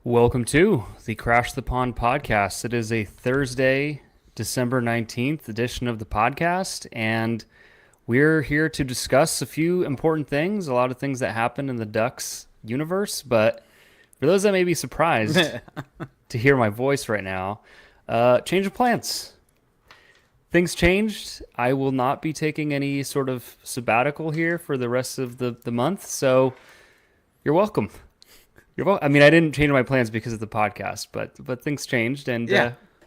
Welcome to the Crash the Pond podcast. It is a Thursday, December 19th edition of the podcast, and we're here to discuss a few important things, a lot of things that happened in the Ducks universe. But for those that may be surprised to hear my voice right now, change of plans. Things changed. I will not be taking any sort of sabbatical here for the rest of the month, so you're welcome. I mean, I didn't change my plans because of the podcast, but things changed, and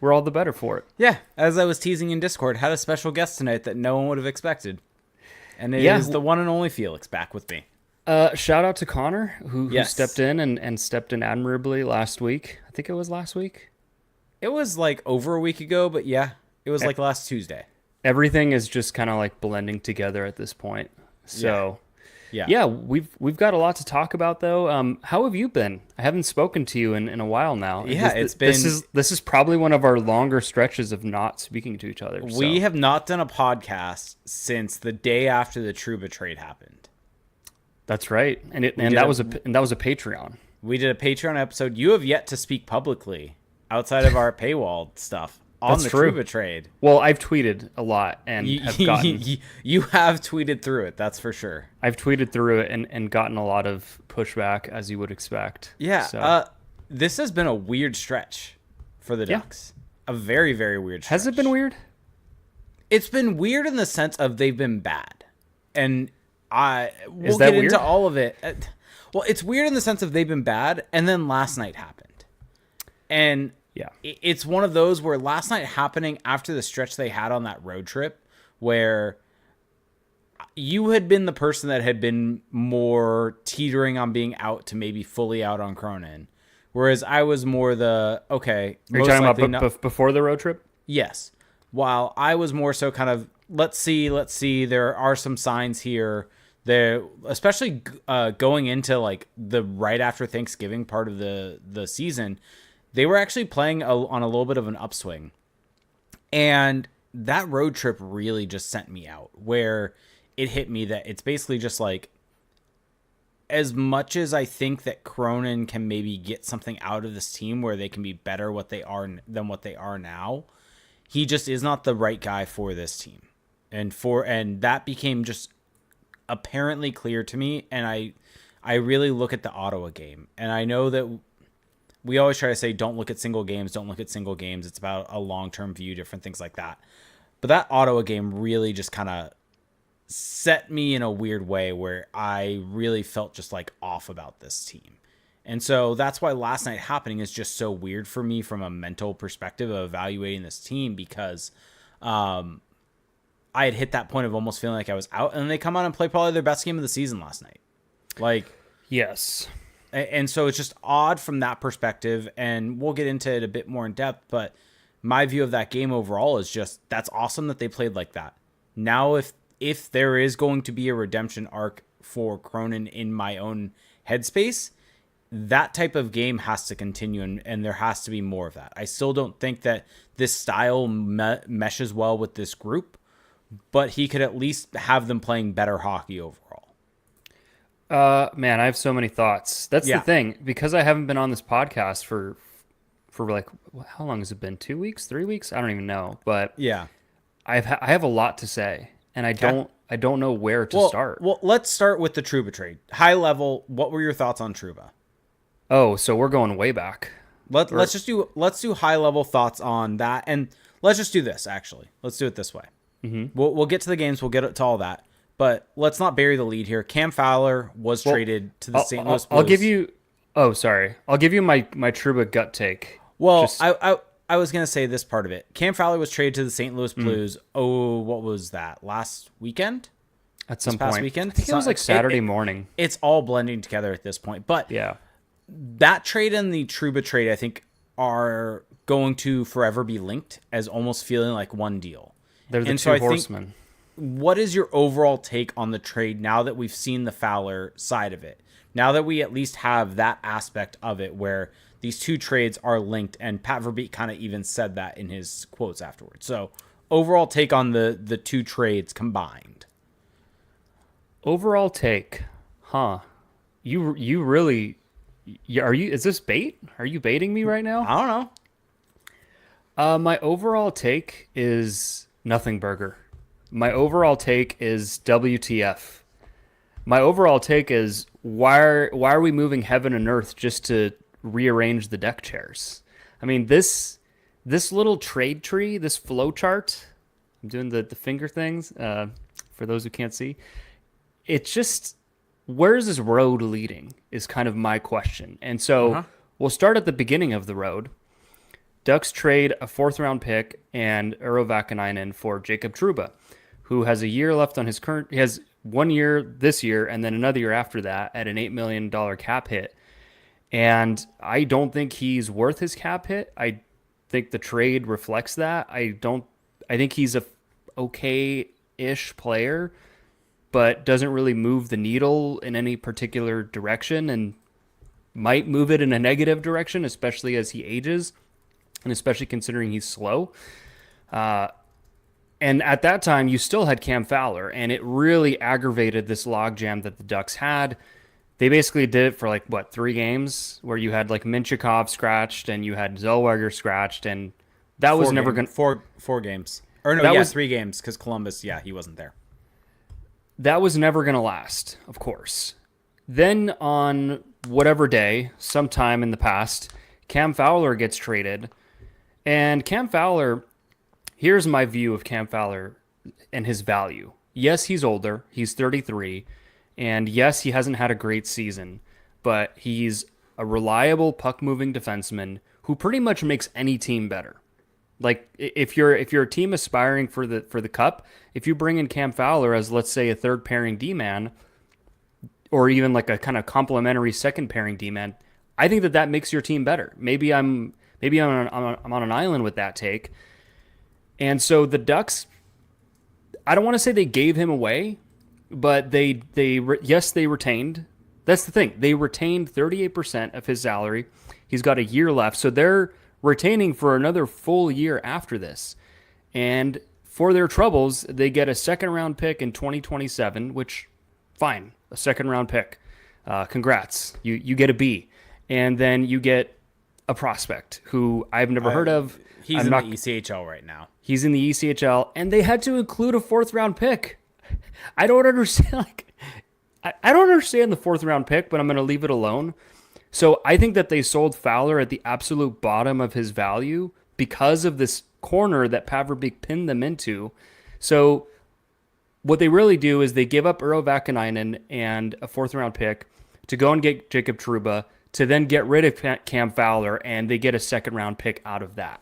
we're all the better for it. Yeah, as I was teasing in Discord, had a special guest tonight that no one would have expected. And it is the one and only Felix back with me. Shout out to Connor, who stepped in and stepped in admirably last week. I think it was last week. It was like over a week ago, but yeah, it was like last Tuesday. Everything is just kind of like blending together at this point. So... Yeah, we've got a lot to talk about though. How have you been? I haven't spoken to you in a while now. Yeah, this is probably one of our longer stretches of not speaking to each other. We have not done a podcast since the day after the Trouba trade happened. That's right, and that was a Patreon. We did a Patreon episode. You have yet to speak publicly outside of our paywall stuff. That's the true. Trouba trade. Well, I've tweeted a lot and have gotten... You have tweeted through it, that's for sure. I've tweeted through it and gotten a lot of pushback, as you would expect. Yeah, so. This has been a weird stretch for the Ducks. A very, very weird stretch. Has it been weird? It's been weird in the sense of they've been bad. And we'll get into all of it. Well, it's weird in the sense of they've been bad, and then last night happened. And... yeah, it's one of those where last night happening after the stretch they had on that road trip where you had been the person that had been more teetering on being out to maybe fully out on Cronin. Whereas I was more the, okay. Are you talking about before the road trip? Yes. While I was more so kind of, let's see, there are some signs here. There, especially going into like the right after Thanksgiving part of the season, they were actually playing on a little bit of an upswing. And that road trip really just sent me out, where it hit me that it's basically just like, as much as I think that Cronin can maybe get something out of this team where they can be better than what they are now, he just is not the right guy for this team. And that became just apparently clear to me. And I really look at the Ottawa game, and I know that we always try to say, don't look at single games. It's about a long-term view, different things like that. But that Ottawa game really just kind of set me in a weird way where I really felt just like off about this team. And so that's why last night happening is just so weird for me from a mental perspective of evaluating this team, because I had hit that point of almost feeling like I was out, and they come out and play probably their best game of the season last night. Like, yes. And so it's just odd from that perspective, and we'll get into it a bit more in depth, but my view of that game overall is just, that's awesome that they played like that. Now, if there is going to be a redemption arc for Cronin in my own headspace, that type of game has to continue, and there has to be more of that. I still don't think that this style meshes well with this group, but he could at least have them playing better hockey overall. Man, I have so many thoughts. That's the thing, because I haven't been on this podcast for like, how long has it been? 2 weeks, 3 weeks? I don't even know. But yeah, I have a lot to say, and I don't know where to start. Well, let's start with the Trouba trade. High level, what were your thoughts on Trouba? Oh, so we're going way back. Let's do high level thoughts on that, and let's just do this. Actually, let's do it this way. Mm-hmm. We'll get to the games. We'll get to all that. But let's not bury the lead here. Cam Fowler was traded to the St. Louis Blues. I'll give you... Oh, sorry. I'll give you my Trouba gut take. Well, I was going to say this part of it. Cam Fowler was traded to the St. Louis Blues. Oh, what was that? Last weekend? At some past point. Weekend? I think it was like Saturday morning. It's all blending together at this point. But yeah, that trade and the Trouba trade, I think, are going to forever be linked as almost feeling like one deal. They're the two horsemen. What is your overall take on the trade now that we've seen the Fowler side of it? Now that we at least have that aspect of it where these two trades are linked, and Pat Verbeek kind of even said that in his quotes afterwards. So overall take on the two trades combined. Overall take, You really Is this bait? Are you baiting me right now? I don't know. My overall take is nothing burger. My overall take is WTF. My overall take is why are we moving heaven and earth just to rearrange the deck chairs? I mean, this little trade tree, this flow chart, I'm doing the finger things for those who can't see. It's just, where is this road leading is kind of my question. And so we'll start at the beginning of the road. Ducks trade a 4th-round pick and Uro Vakanainen for Jacob Trouba, who has a year left on his current. He has 1 year this year and then another year after that at an $8 million cap hit. And I don't think he's worth his cap hit. I think the trade reflects that. I think he's a okay-ish player, but doesn't really move the needle in any particular direction and might move it in a negative direction, especially as he ages. And especially considering he's slow. And at that time, you still had Cam Fowler, and it really aggravated this logjam that the Ducks had. They basically did it for 3 games, where you had Minchikov scratched and you had Zellweger scratched, and that was never going to... Four games. Or no, was 3 games, because Columbus, he wasn't there. That was never going to last, of course. Then on whatever day, sometime in the past, Cam Fowler gets traded. And Cam Fowler, here's my view of Cam Fowler and his value. Yes, he's older. He's 33. And yes, he hasn't had a great season. But he's a reliable puck-moving defenseman who pretty much makes any team better. If you're a team aspiring for the cup, if you bring in Cam Fowler as, let's say, a third-pairing D-man, or even a kind of complementary second-pairing D-man, I think that makes your team better. Maybe I'm on an island with that take. And so the Ducks, I don't want to say they gave him away, but they retained. That's the thing. They retained 38% of his salary. He's got a year left. So they're retaining for another full year after this. And for their troubles, they get a 2nd-round pick in 2027, which, fine, a 2nd-round pick. Congrats. You get a B. And then you get a prospect who I've never heard of. He's in the ECHL right now. He's in the ECHL, and they had to include a 4th-round pick. I don't understand. I don't understand the 4th-round pick, but I'm going to leave it alone. So I think that they sold Fowler at the absolute bottom of his value because of this corner that Paverbik pinned them into. So what they really do is they give up Uro Vakanainen and a 4th-round pick to go and get Jacob Trouba, to then get rid of Cam Fowler, and they get a 2nd-round pick out of that.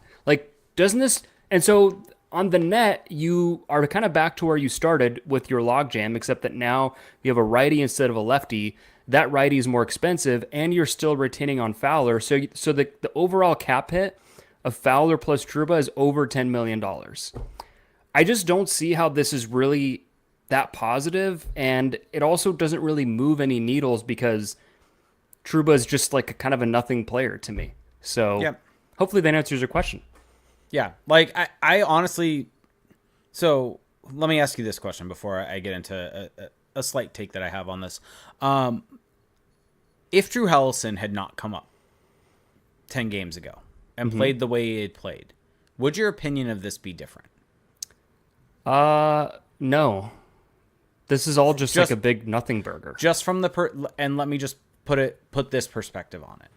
Doesn't this... And so on the net, you are kind of back to where you started with your logjam, except that now you have a righty instead of a lefty. That righty is more expensive, and you're still retaining on Fowler. So the overall cap hit of Fowler plus Trouba is over $10 million. I just don't see how this is really that positive, and it also doesn't really move any needles because Trouba is just kind of a nothing player to me. So hopefully that answers your question. Yeah. I honestly, so let me ask you this question before I get into a slight take that I have on this. If Drew Helleson had not come up 10 games ago and played the way he had played, would your opinion of this be different? No. This is all just a big nothing burger. Just from and let me just put this perspective on it.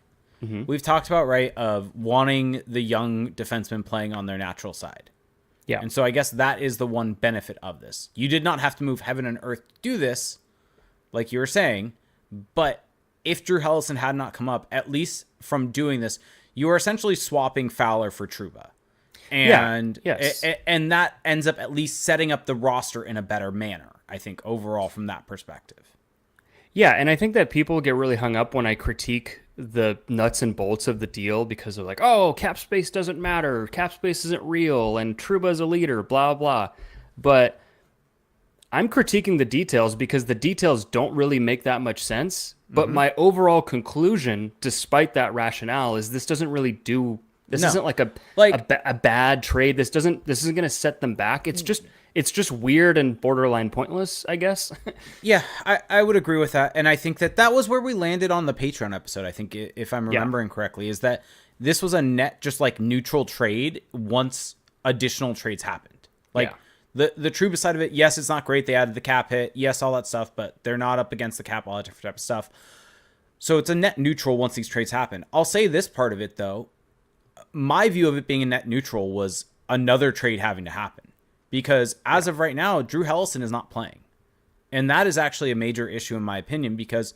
We've talked about, of wanting the young defensemen playing on their natural side. Yeah. And so I guess that is the one benefit of this. You did not have to move heaven and earth to do this, like you were saying, but if Drew Helleson had not come up, at least from doing this, you are essentially swapping Fowler for Trouba. And and that ends up at least setting up the roster in a better manner, I think, overall from that perspective. Yeah, and I think that people get really hung up when I critique the nuts and bolts of the deal because they're like, oh, cap space doesn't matter, cap space isn't real, and Trouba's a leader, blah, blah. But I'm critiquing the details because the details don't really make that much sense. But my overall conclusion, despite that rationale, is this doesn't really do... This isn't a bad trade. This isn't going to set them back. It's it's just weird and borderline pointless, I guess. Yeah, I would agree with that. And I think that was where we landed on the Patreon episode, I think, if I'm remembering correctly, is that this was a net just like neutral trade once additional trades happened. Like the Trouba side of it, yes, it's not great. They added the cap hit. Yes, all that stuff, but they're not up against the cap, all that different type of stuff. So it's a net neutral once these trades happen. I'll say this part of it, though. My view of it being a net neutral was another trade having to happen. Because as of right now, Drew Hellison is not playing. And that is actually a major issue in my opinion, because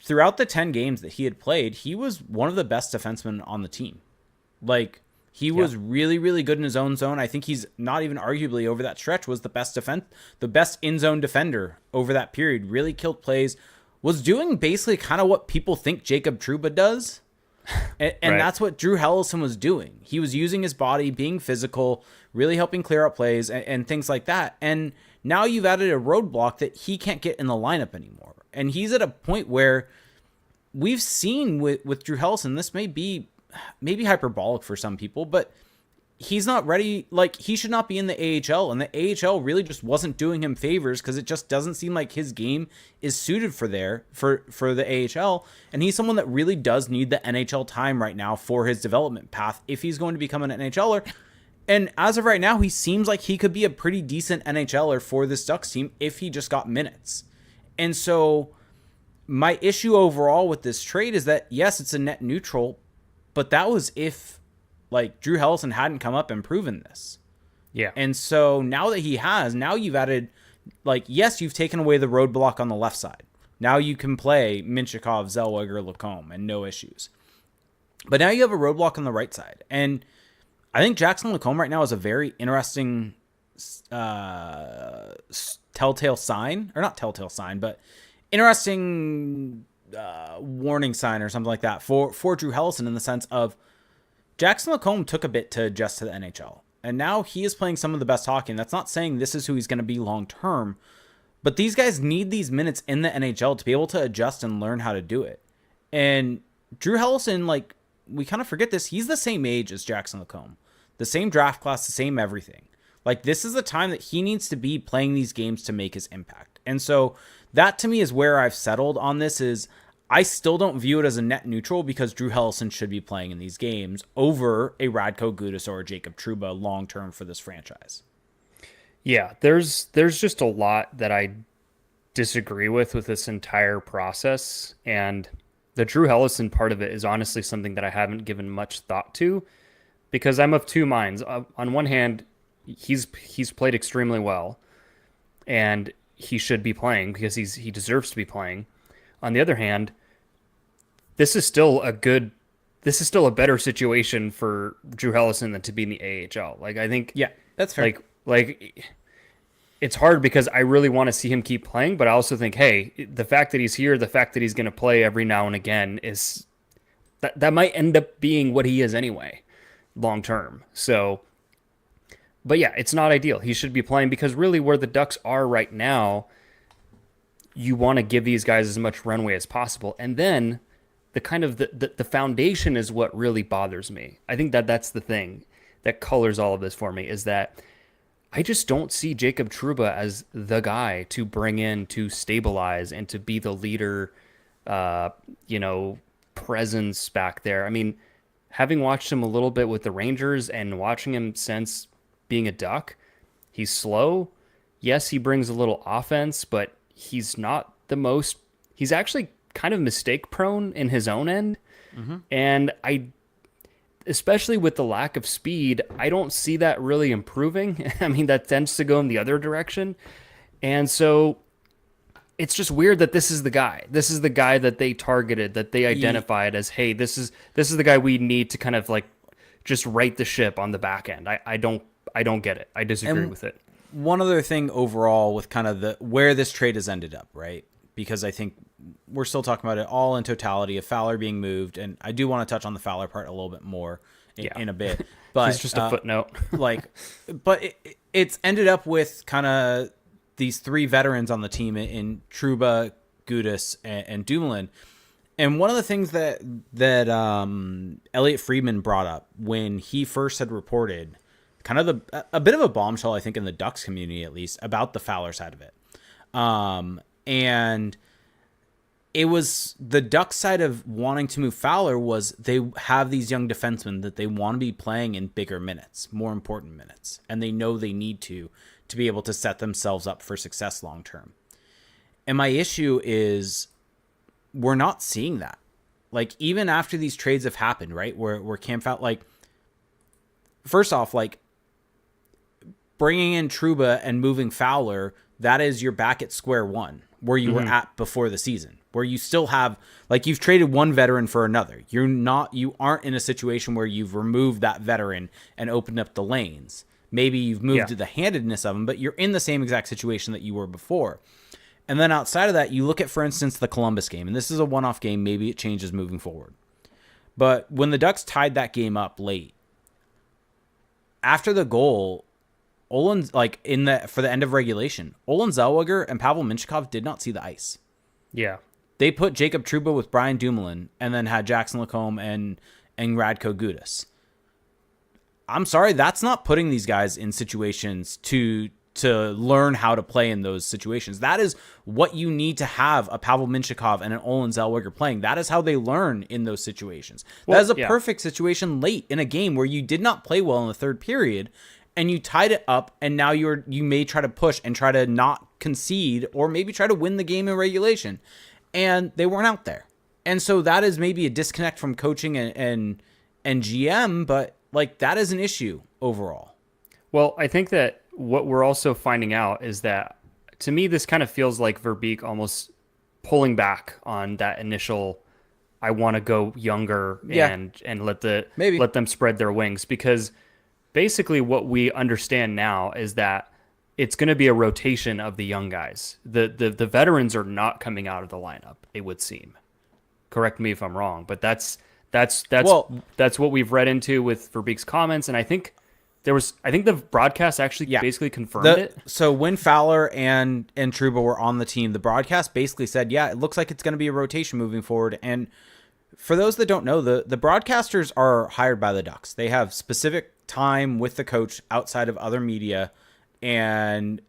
throughout the 10 games that he had played, he was one of the best defensemen on the team. Like, he was really, really good in his own zone. I think he's not even arguably over that stretch was the best in-zone defender over that period. Really killed plays. Was doing basically kind of what people think Jacob Trouba does. And that's what Drew Hellison was doing. He was using his body, being physical, really helping clear up plays and things like that. And now you've added a roadblock that he can't get in the lineup anymore. And he's at a point where we've seen with Drew Hellison, this may be maybe hyperbolic for some people, but he's not ready. Like, he should not be in the AHL, and the AHL really just wasn't doing him favors because it just doesn't seem like his game is suited for the AHL. And he's someone that really does need the NHL time right now for his development path if he's going to become an NHLer. And as of right now, he seems like he could be a pretty decent NHLer for this Ducks team if he just got minutes. And so my issue overall with this trade is that, yes, it's a net neutral, but that was if like Drew Hellison hadn't come up and proven this. Yeah. And so now that he has, now you've added, like, yes, you've taken away the roadblock on the left side. Now you can play Minchikov, Zellweger, Lacombe, and no issues. But now you have a roadblock on the right side. And I think Jackson Lacombe right now is a very interesting telltale sign, or not telltale sign, but interesting warning sign or something like that for Drew Hellison, in the sense of Jackson Lacombe took a bit to adjust to the NHL, and now he is playing some of the best hockey. And that's not saying this is who he's going to be long term, but these guys need these minutes in the NHL to be able to adjust and learn how to do it. And Drew Hellison, like, we kind of forget this, he's the same age as Jackson Lacombe, the same draft class, the same everything. Like, this is the time that he needs to be playing these games to make his impact. And so that to me is where I've settled on this. Is I still don't view it as a net neutral, because Drew Hellison should be playing in these games over a Radko Gudas or a Jacob Trouba long-term for this franchise. Yeah, there's just a lot that I disagree with this entire process. And the Drew Hellison part of it is honestly something that I haven't given much thought to, because I'm of two minds. On one hand, he's played extremely well, and he should be playing because he deserves to be playing. On the other hand, this is still a better situation for Drew Hellison than to be in the AHL. Like, I think, yeah, that's fair. Like it's hard because I really want to see him keep playing, but I also think, hey, the fact that he's here, the fact that he's going to play every now and again is that might end up being what he is anyway, long term. So, but yeah, it's not ideal. He should be playing, because really where the Ducks are right now, you want to give these guys as much runway as possible. And then the kind of the foundation is what really bothers me. I think that's the thing that colors all of this for me, is that I just don't see Jacob Trouba as the guy to bring in to stabilize and to be the leader, presence back there. I mean, having watched him a little bit with the Rangers and watching him since being a Duck, he's slow. Yes, he brings a little offense, but he's not the most. He's actually kind of mistake prone in his own end. Mm-hmm. And especially with the lack of speed, I don't see that really improving. I mean, that tends to go in the other direction. And so it's just weird that this is the guy. This is the guy that they targeted, that they identified as, hey, this is the guy we need to kind of like just right the ship on the back end. I don't get it. I disagree with it. One other thing overall with kind of where this trade has ended up, right? Because I think we're still talking about it all in totality of Fowler being moved, and I do want to touch on the Fowler part a little bit more in a bit. But it's just a footnote. But it's ended up with kind of these three veterans on the team in Trouba, Gudas, and Dumoulin. And one of the things that Elliot Friedman brought up when he first had reported kind of a bit of a bombshell, I think, in the Ducks community, at least, about the Fowler side of it. And it was the Ducks side of wanting to move Fowler was they have these young defensemen that they want to be playing in bigger minutes, more important minutes, and they know they need to be able to set themselves up for success long term. And my issue is we're not seeing that. Like, even after these trades have happened, right, where Cam Fowler, like, first off, like, bringing in Trouba and moving Fowler, that is you're back at square one where you were at before the season, where you still have, like, you've traded one veteran for another. You aren't in a situation where you've removed that veteran and opened up the lanes. Maybe you've moved to the handedness of them, but you're in the same exact situation that you were before. And then outside of that, you look at, for instance, the Columbus game, and this is a one-off game. Maybe it changes moving forward. But when the Ducks tied that game up late, after the goal, Olin, like, for the end of regulation, Olin Zellweger and Pavel Mintyukov did not see the ice. Yeah. They put Jacob Trouba with Brian Dumoulin and then had Jackson Lacombe and Radko Gudas. I'm sorry, that's not putting these guys in situations to learn how to play in those situations. That is what you need to have a Pavel Mintyukov and an Olin Zellweger playing. That is how they learn in those situations. That is a perfect situation late in a game where you did not play well in the third period, and you tied it up, and now you may try to push and try to not concede, or maybe try to win the game in regulation, and they weren't out there. And so that is maybe a disconnect from coaching and GM, but, like, that is an issue overall. Well, I think that what we're also finding out is that, to me, this kind of feels like Verbeek almost pulling back on that initial, I want to go younger and let them spread their wings, because basically what we understand now is that it's going to be a rotation of the young guys. The veterans are not coming out of the lineup, it would seem. Correct me if I'm wrong, but that's what we've read into with Verbeek's comments, and I think the broadcast actually basically confirmed it. So when Fowler and Trouba were on the team, the broadcast basically said, it looks like it's going to be a rotation moving forward. And for those that don't know, the broadcasters are hired by the Ducks. They have specific time with the coach outside of other media, and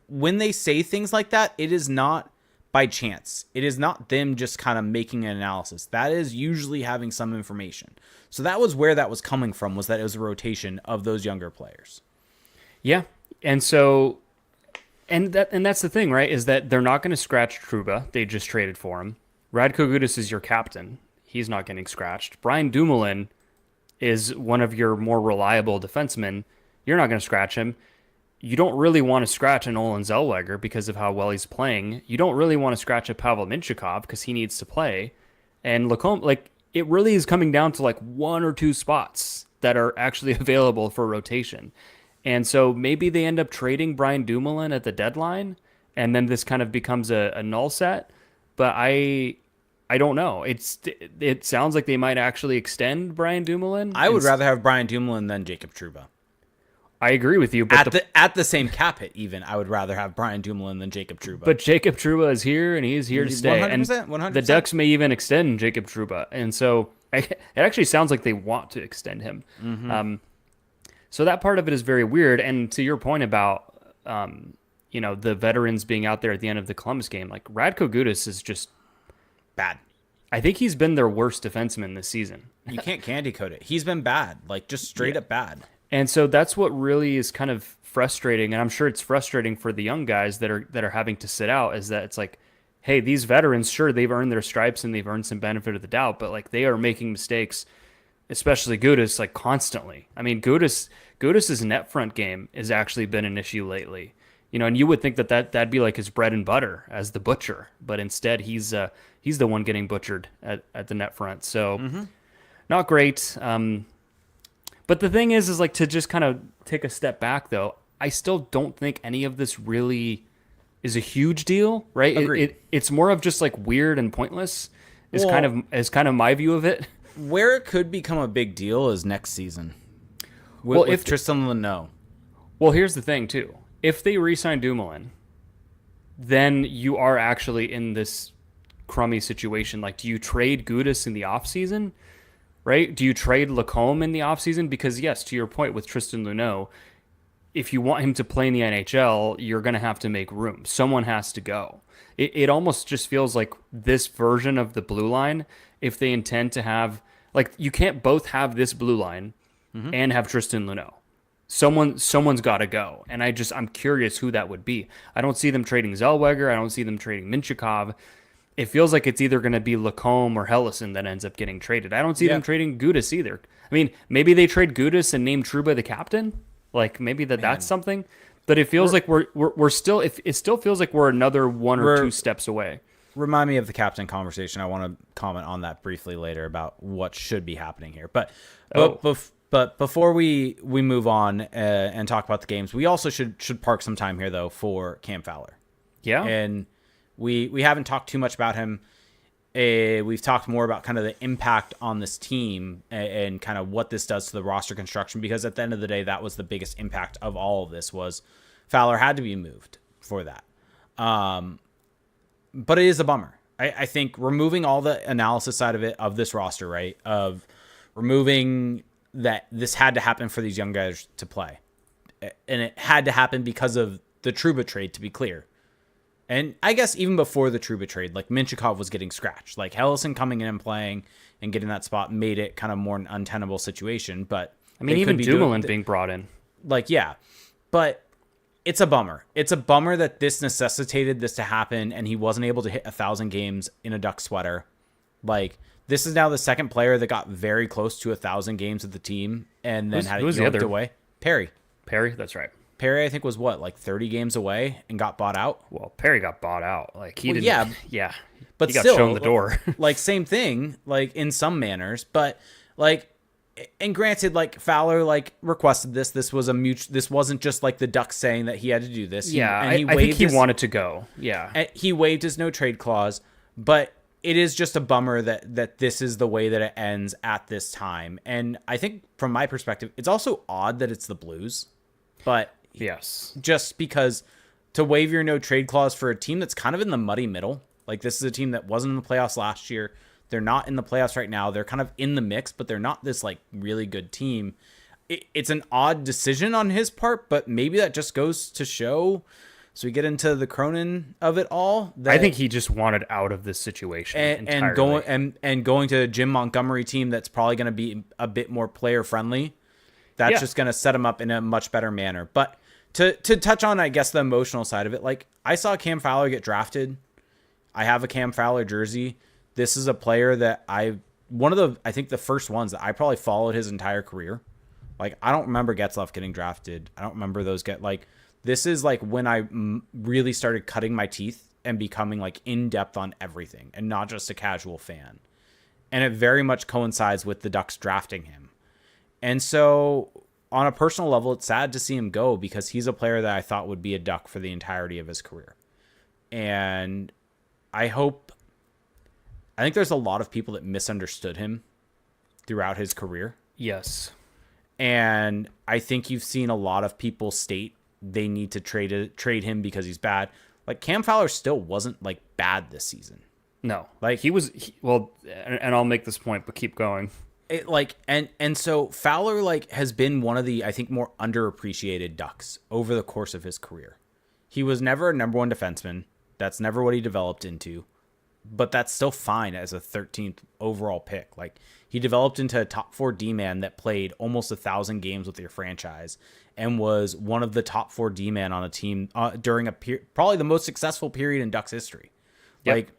when they say things like that, it is not by chance. It is not them just kind of making an analysis. That is usually having some information. So that was where that was coming from, was that it was a rotation of those younger players. Yeah. And so that's the thing, right? Is that they're not going to scratch Trouba. They just traded for him. Radko Gudas is your captain. He's not getting scratched. Brian Dumoulin is one of your more reliable defensemen. You're not going to scratch him. You don't really want to scratch an Olin Zellweger because of how well he's playing. You don't really want to scratch a Pavel Mintyukov because he needs to play. And Lacombe, like, it really is coming down to like one or two spots that are actually available for rotation. And so maybe they end up trading Brian Dumoulin at the deadline, and then this kind of becomes a null set. But I don't know. It sounds like they might actually extend Brian Dumoulin. I would rather have Brian Dumoulin than Jacob Trouba. I agree with you, but at the same cap hit, even I would rather have Brian Dumoulin than Jacob Trouba. But Jacob Trouba is here, and he's here to stay. 100%. And the Ducks may even extend Jacob Trouba, and so it actually sounds like they want to extend him. Mm-hmm. So that part of it is very weird. And to your point about the veterans being out there at the end of the Columbus game, like Radko Gudas is just bad. I think he's been their worst defenseman this season. You can't candy coat it. He's been bad, like just straight up bad. And so that's what really is kind of frustrating, and I'm sure it's frustrating for the young guys that are having to sit out, is that it's like, hey, these veterans, sure, they've earned their stripes and they've earned some benefit of the doubt, but like they are making mistakes, especially Gudas, like constantly. I mean, Gudas's net front game has actually been an issue lately. And you would think that'd be like his bread and butter as the butcher, but instead he's the one getting butchered at the net front. So not great. But the thing is like, to just kind of take a step back, though, I still don't think any of this really is a huge deal, right? It's more of just like weird and pointless. Is kind of my view of it. Where it could become a big deal is next season. With Tristan Luneau. Well, here's the thing too. If they re-sign Dumoulin, then you are actually in this crummy situation. Like, do you trade Gudas in the offseason? right? Do you trade Lacombe in the offseason? Because yes, to your point with Tristan Luneau, if you want him to play in the NHL, you're going to have to make room. Someone has to go. It almost just feels like this version of the blue line, if they intend to have, like, you can't both have this blue line and have Tristan Luneau. Someone's got to go. And I'm curious who that would be. I don't see them trading Zellweger. I don't see them trading Minchikov. It feels like it's either going to be Lacombe or Hellison that ends up getting traded. I don't see them trading Gudas either. I mean, maybe they trade Gudas and name Trouba the captain. Like maybe that's something. But it feels like we're still. It still feels like we're another one or two steps away. Remind me of the captain conversation. I want to comment on that briefly later about what should be happening here. But before we move on and talk about the games, we also should park some time here though for Cam Fowler. Yeah, and we haven't talked too much about him. We've talked more about kind of the impact on this team and kind of what this does to the roster construction, because at the end of the day, that was the biggest impact of all of this was Fowler had to be moved for that. But it is a bummer. I think removing all the analysis side of it, of this roster, right, of removing that this had to happen for these young guys to play. And it had to happen because of the Trouba trade, to be clear. And I guess even before the Trouba trade, like Minchikov was getting scratched. Like Hellison coming in and playing and getting that spot made it kind of more an untenable situation. But I mean, even Dumoulin being brought in. Like, yeah. But it's a bummer. It's a bummer that this necessitated this to happen and he wasn't able to hit 1,000 games in a Duck sweater. Like, this is now the second player that got very close to 1,000 games with the team and then had it yanked away. Perry, that's right. Perry, I think, was what, like 30 games away and got bought out? Well, Perry got bought out. Like he didn't. Yeah. But he got still, shown the door. Like same thing, like in some manners. But like, and granted, like Fowler like requested this. This was a mutual. This wasn't just like the Ducks saying that he had to do this. I think he wanted to go. Yeah. He waived his no trade clause, but it is just a bummer that this is the way that it ends at this time. And I think from my perspective, it's also odd that it's the Blues, but. Yes. Just because to waive your no trade clause for a team that's kind of in the muddy middle. Like this is a team that wasn't in the playoffs last year. They're not in the playoffs right now. They're kind of in the mix, but they're not this like really good team. It's an odd decision on his part, but maybe that just goes to show. So we get into the Cronin of it all. I think he just wanted out of this situation entirely. and going to a Jim Montgomery team that's probably going to be a bit more player friendly. That's just going to set him up in a much better manner. But to touch on, I guess, the emotional side of it, like I saw Cam Fowler get drafted. I have a Cam Fowler jersey. This is a player that I think the first ones that I probably followed his entire career. Like, I don't remember Getzlaf getting drafted. I don't remember those this is like when I really started cutting my teeth and becoming like in depth on everything and not just a casual fan. And it very much coincides with the Ducks drafting him. And so on a personal level, it's sad to see him go because he's a player that I thought would be a Duck for the entirety of his career. And I think there's a lot of people that misunderstood him throughout his career. Yes. And I think you've seen a lot of people state they need to trade him because he's bad. Like Cam Fowler still wasn't like bad this season. No, like and I'll make this point, but keep going. So Fowler like has been one of the, I think, more underappreciated Ducks over the course of his career. He was never a number one defenseman. That's never what he developed into, but that's still fine as a 13th overall pick. Like he developed into a top 4 D-man that played almost 1,000 games with your franchise and was one of the top 4 D-man on a team during probably the most successful period in Ducks history. Yep.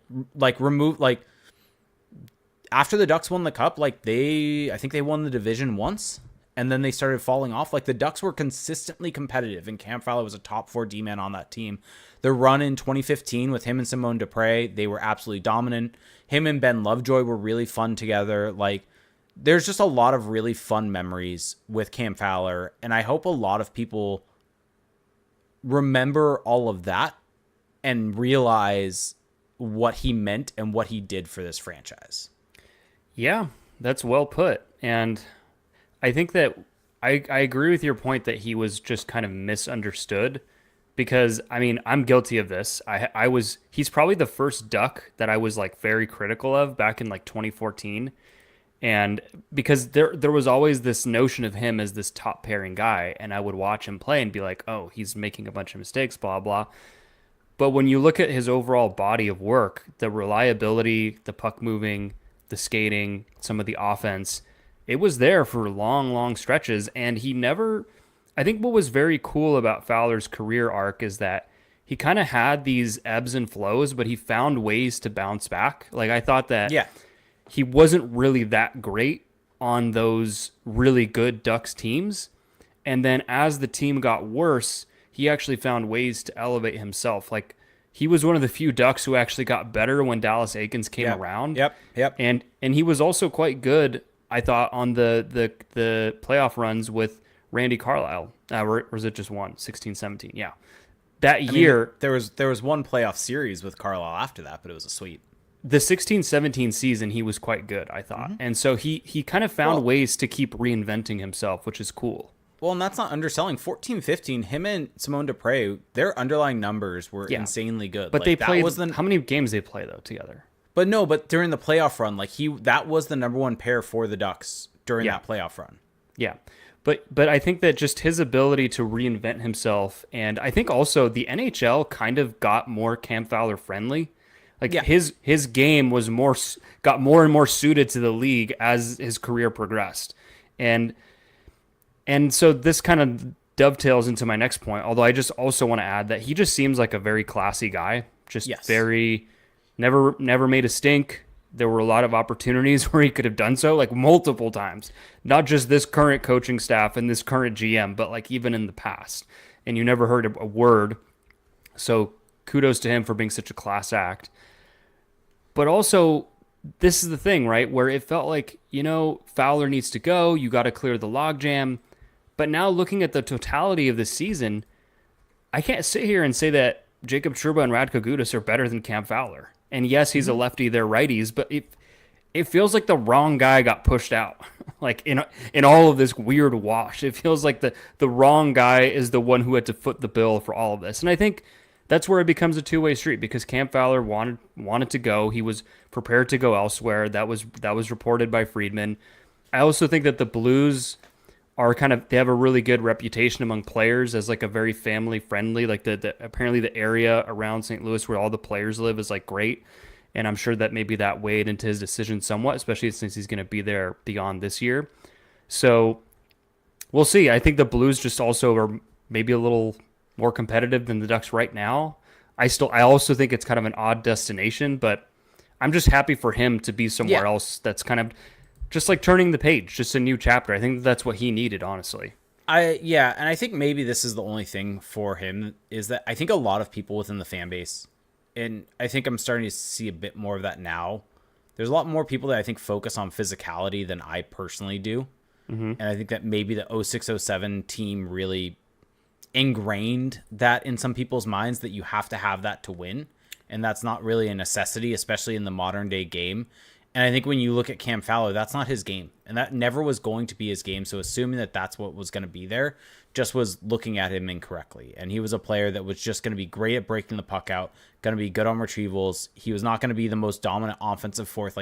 After the Ducks won the Cup, I think they won the division once, and then they started falling off. Like the Ducks were consistently competitive, and Cam Fowler was a top 4 D-man on that team. The run in 2015 with him and Simone Dupre, they were absolutely dominant. Him and Ben Lovejoy were really fun together. Like there's just a lot of really fun memories with Cam Fowler, and I hope a lot of people remember all of that and realize what he meant and what he did for this franchise. Yeah, that's well put. And I think that I agree with your point that he was just kind of misunderstood because, I mean, I'm guilty of this. He's probably the first Duck that I was like very critical of back in like 2014. And because there was always this notion of him as this top pairing guy, and I would watch him play and be like, oh, he's making a bunch of mistakes, blah, blah. But when you look at his overall body of work, the reliability, the puck moving, the skating, some of the offense, it was there for long, long stretches. And he never, I think what was very cool about Fowler's career arc is that he kind of had these ebbs and flows, but he found ways to bounce back. Like I thought that he wasn't really that great on those really good Ducks teams. And then as the team got worse, he actually found ways to elevate himself. Like he was one of the few Ducks who actually got better when Dallas Eakins came around. Yep. And he was also quite good, I thought, on the playoff runs with Randy Carlyle. Or was it just one? 16-17. Yeah. That year, there was one playoff series with Carlisle after that, but it was a sweep. The 16-17 season, he was quite good, I thought. And so he kind of found ways to keep reinventing himself, which is cool. Well, and that's not underselling. 14-15, him and Simone Dupre, their underlying numbers were insanely good. But they played, how many games they play, though, together? But during the playoff run, that was the number one pair for the Ducks during that playoff run. Yeah. But I think that just his ability to reinvent himself, and I think also the NHL kind of got more Cam Fowler friendly. Like his game got more and more suited to the league as his career progressed. And so this kind of dovetails into my next point, although I just also want to add that he just seems like a very classy guy, just very never made a stink. There were a lot of opportunities where he could have done so, like multiple times, not just this current coaching staff and this current GM, but like even in the past. And you never heard a word. So kudos to him for being such a class act. But also, this is the thing, right? Where it felt like, Fowler needs to go. You got to clear the logjam. But now looking at the totality of the season, I can't sit here and say that Jacob Trouba and Radko Gudas are better than Cam Fowler. And yes, he's a lefty, they're righties, but it feels like the wrong guy got pushed out. Like in all of this weird wash, it feels like the wrong guy is the one who had to foot the bill for all of this. And I think that's where it becomes a two-way street because Cam Fowler wanted to go. He was prepared to go elsewhere. That was reported by Friedman. I also think that the Blues are they have a really good reputation among players as like a very family friendly, like apparently the area around St. Louis where all the players live is like great. And I'm sure that maybe that weighed into his decision somewhat, especially since he's going to be there beyond this year. So we'll see. I think the Blues just also are maybe a little more competitive than the Ducks right now. I also think it's kind of an odd destination, but I'm just happy for him to be somewhere else that's kind of just like turning the page, just a new chapter. I think that's what he needed, honestly. And I think maybe this is the only thing for him is that I think a lot of people within the fan base, and I think I'm starting to see a bit more of that now. There's a lot more people that I think focus on physicality than I personally do. Mm-hmm. And I think that maybe the 06-07 team really ingrained that in some people's minds that you have to have that to win. And that's not really a necessity, especially in the modern day game. And I think when you look at Cam Fowler, that's not his game. And that never was going to be his game. So assuming that that's what was going to be there just was looking at him incorrectly. And he was a player that was just going to be great at breaking the puck out, going to be good on retrievals. He was not going to be the most dominant offensive force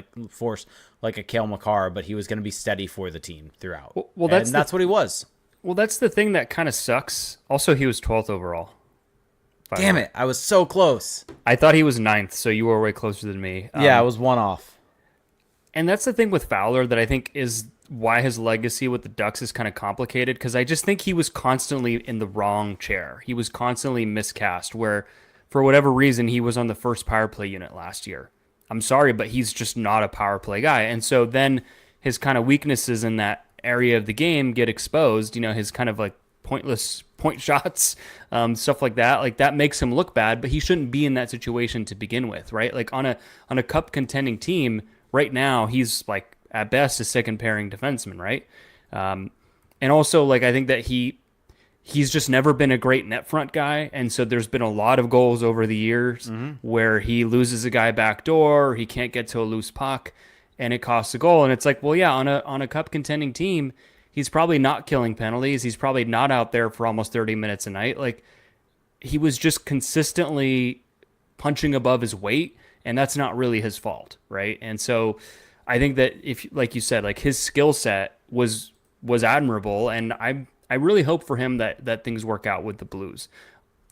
like a Cale Makar, but he was going to be steady for the team throughout. Well, that's what he was. Well, that's the thing that kind of sucks. Also, he was 12th overall. Damn it. I was so close. I thought he was 9th, so you were way closer than me. I was one off. And that's the thing with Fowler that I think is why his legacy with the Ducks is kind of complicated, because I just think he was constantly in the wrong chair. He was constantly miscast, where for whatever reason he was on the first power play unit last year. I'm sorry, but he's just not a power play guy. And so then his kind of weaknesses in that area of the game get exposed, his kind of like pointless point shots, stuff like that. Like that makes him look bad, but he shouldn't be in that situation to begin with, right? Like on a cup contending team right now, he's like at best a second pairing defenseman, right? And also like I think that he's just never been a great net front guy, and so there's been a lot of goals over the years where he loses a guy back door, he can't get to a loose puck, and it costs a goal. And it's like, well, yeah, on a cup contending team, he's probably not killing penalties. He's probably not out there for almost 30 minutes a night. Like he was just consistently punching above his weight, and that's not really his fault, right? And so I think that if, like you said, like his skill set was admirable, and I really hope for him that things work out with the Blues.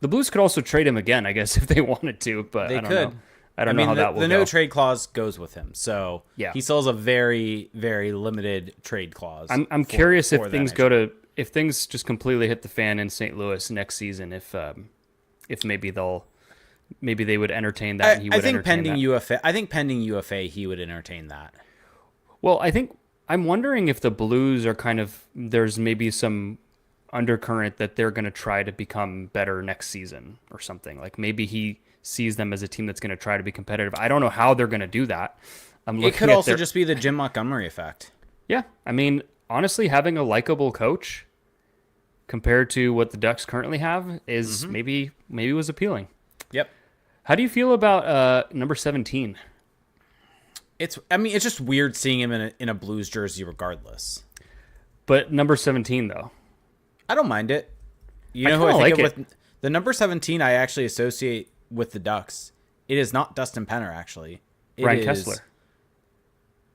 The Blues could also trade him again, I guess, if they wanted to, but They I don't could. know. I don't know how that will the go. no trade clause goes with him, so Yeah. he still has a very, very limited trade clause. I'm curious if things if things just completely hit the fan in St. Louis next season, if maybe they would entertain that. And he would I think entertain pending that. UFA. I think pending UFA, he would entertain that. Well, I'm wondering if the Blues are kind of, there's maybe some undercurrent that they're going to try to become better next season or something. Like maybe he sees them as a team that's going to try to be competitive. I don't know how they're going to do that. It could also just be the Jim Montgomery effect. Yeah, I mean, honestly, having a likable coach compared to what the Ducks currently have is maybe was appealing. Yep. How do you feel about number 17? It's just weird seeing him in a Blues jersey regardless. But number 17 though. I don't mind it. You I know who I kinda think like of with the number 17 I actually associate with the Ducks. It is not Dustin Penner, actually. Ryan Kessler.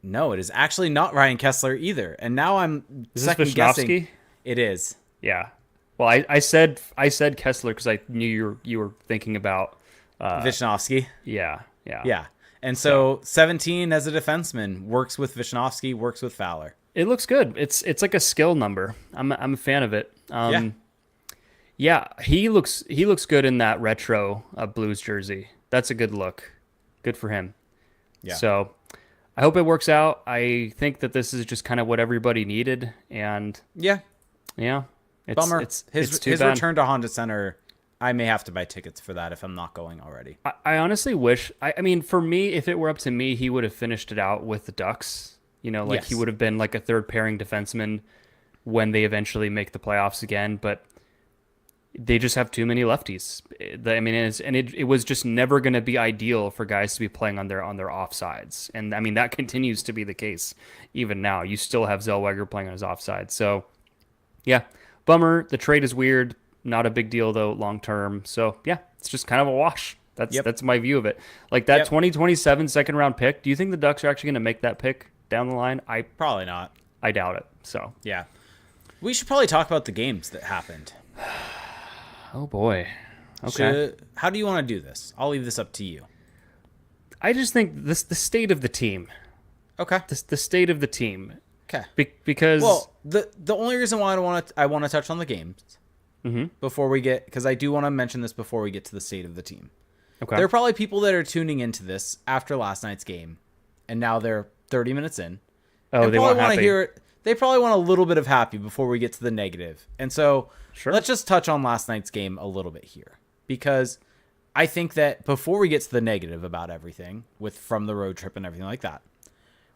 No, it is actually not Ryan Kessler either. And now I'm second guessing. It is. Yeah. Well, I said Kessler because I knew you were thinking about Wisnowski. Yeah. Yeah. And so 17 as a defenseman works with Wisnowski, works with Fowler. It looks good. It's like a skill number. I'm a fan of it. Yeah, he looks good in that retro Blues jersey. That's a good look. Good for him. Yeah. So I hope it works out. I think that this is just kind of what everybody needed, and yeah, it's bummer. It's His return to Honda Center. I may have to buy tickets for that if I'm not going already. I honestly wish. I mean, for me, if it were up to me, he would have finished it out with the Ducks. Yes. He would have been like a third pairing defenseman when they eventually make the playoffs again. But they just have too many lefties. It was just never going to be ideal for guys to be playing on their offsides. And I mean, that continues to be the case even now. You still have Zellweger playing on his offside. So yeah, bummer. The trade is weird. Not a big deal though, long term. So yeah, it's just kind of a wash. That's my view of it. Like that 2027 second round pick. Do you think the Ducks are actually going to make that pick down the line? Probably not. I doubt it. So yeah, we should probably talk about the games that happened. Oh boy. Okay. How do you want to do this? I'll leave this up to you. I just think the state of the team. Okay. The state of the team. Okay. Because the only reason why I want to touch on the games before we get, because I do want to mention this before we get to the state of the team. Okay. There are probably people that are tuning into this after last night's game, and now they're 30 minutes in. Oh, they want to hear it. They probably want a little bit of happy before we get to the negative. And so let's just touch on last night's game a little bit here, because I think that before we get to the negative about everything from the road trip and everything like that,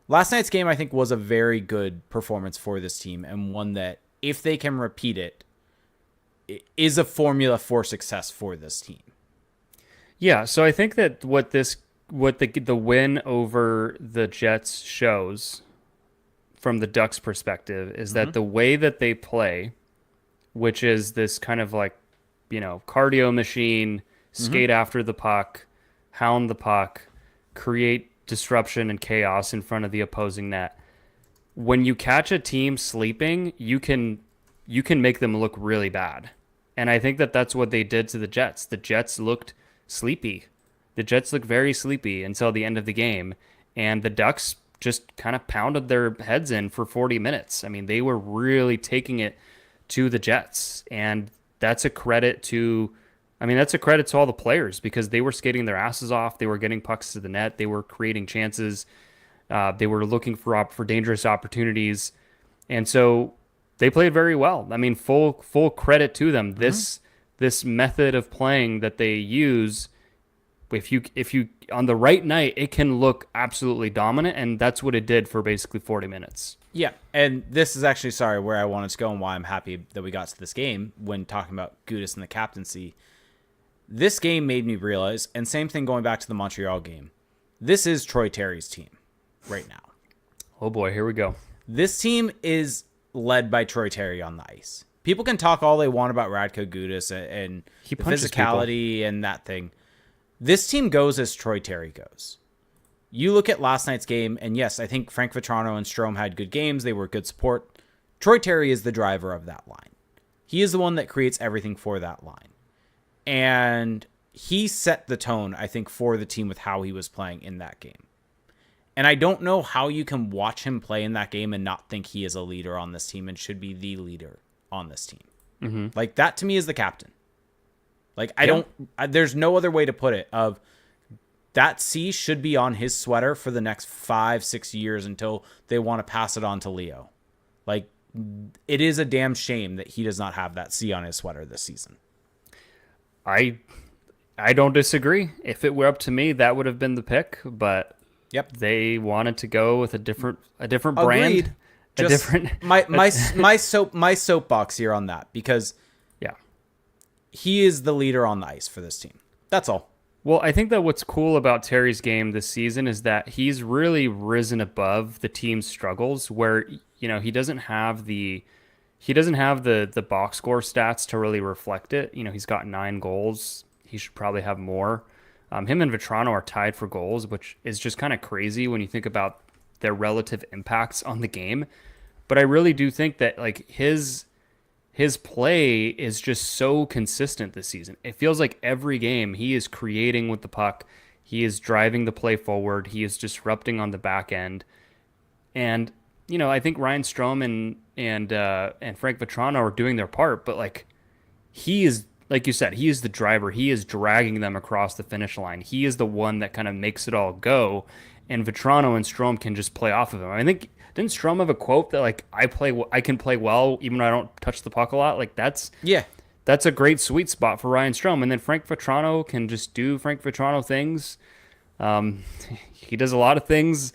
last night's game, I think, was a very good performance for this team, and one that, if they can repeat it, is a formula for success for this team. Yeah, so I think that what the win over the Jets shows from the Ducks' perspective is that the way that they play, which is this kind of like, cardio machine, skate after the puck, hound the puck, create disruption and chaos in front of the opposing net. When you catch a team sleeping, you can make them look really bad. And I think that that's what they did to the Jets. The Jets looked sleepy. The Jets looked very sleepy until the end of the game. And the Ducks just kind of pounded their heads in for 40 minutes. I mean, they were really taking it to the Jets. And that's a credit to all the players, because they were skating their asses off. They were getting pucks to the net. They were creating chances. They were looking for dangerous opportunities. And so they played very well. I mean, full credit to them. This method of playing that they use, if you on the right night, it can look absolutely dominant, and that's what it did for basically 40 minutes. Yeah, and this is actually where I wanted to go and why I'm happy that we got to this game when talking about Gudas and the captaincy. This game made me realize, and same thing going back to the Montreal game, this is Troy Terry's team right now. Oh boy, here we go. This team is led by Troy Terry on the ice. People can talk all they want about Radko Gudas and the physicality and that thing. This team goes as Troy Terry goes. you look at last night's game, and yes, I think Frank Vatrano and Strome had good games. They were good support. Troy Terry is the driver of that line. He is the one that creates everything for that line. And he set the tone, I think, for the team with how he was playing in that game. And I don't know how you can watch him play in that game and not think he is a leader on this team and should be the leader on this team. Mm-hmm. Like, that to me is the captain. Like, there's no other way to put it of that C should be on his sweater for the next 5-6 years until they want to pass it on to Leo. Like, it is a damn shame that he does not have that C on his sweater this season. I don't disagree. If it were up to me, that would have been the pick, but they wanted to go with a different brand. Agreed. My soapbox here on that, because he is the leader on the ice for this team. That's all. Well, I think that what's cool about Terry's game this season is that he's really risen above the team's struggles, where he doesn't have the box score stats to really reflect it. He's got 9 goals. He should probably have more. Him and Vatrano are tied for goals, which is just kind of crazy when you think about their relative impacts on the game. But I really do think that like his play is just so consistent this season. It feels like every game he is creating with the puck. He is driving the play forward. He is disrupting on the back end. And, I think Ryan Strome and Frank Vatrano are doing their part, but like he is, like you said, he is the driver. He is dragging them across the finish line. He is the one that kind of makes it all go. And Vatrano and Strome can just play off of him. I think, didn't Strome have a quote that like I can play well even though I don't touch the puck a lot? Like that's a great sweet spot for Ryan Strome. And then Frank Vatrano can just do Frank Vatrano things. He does a lot of things,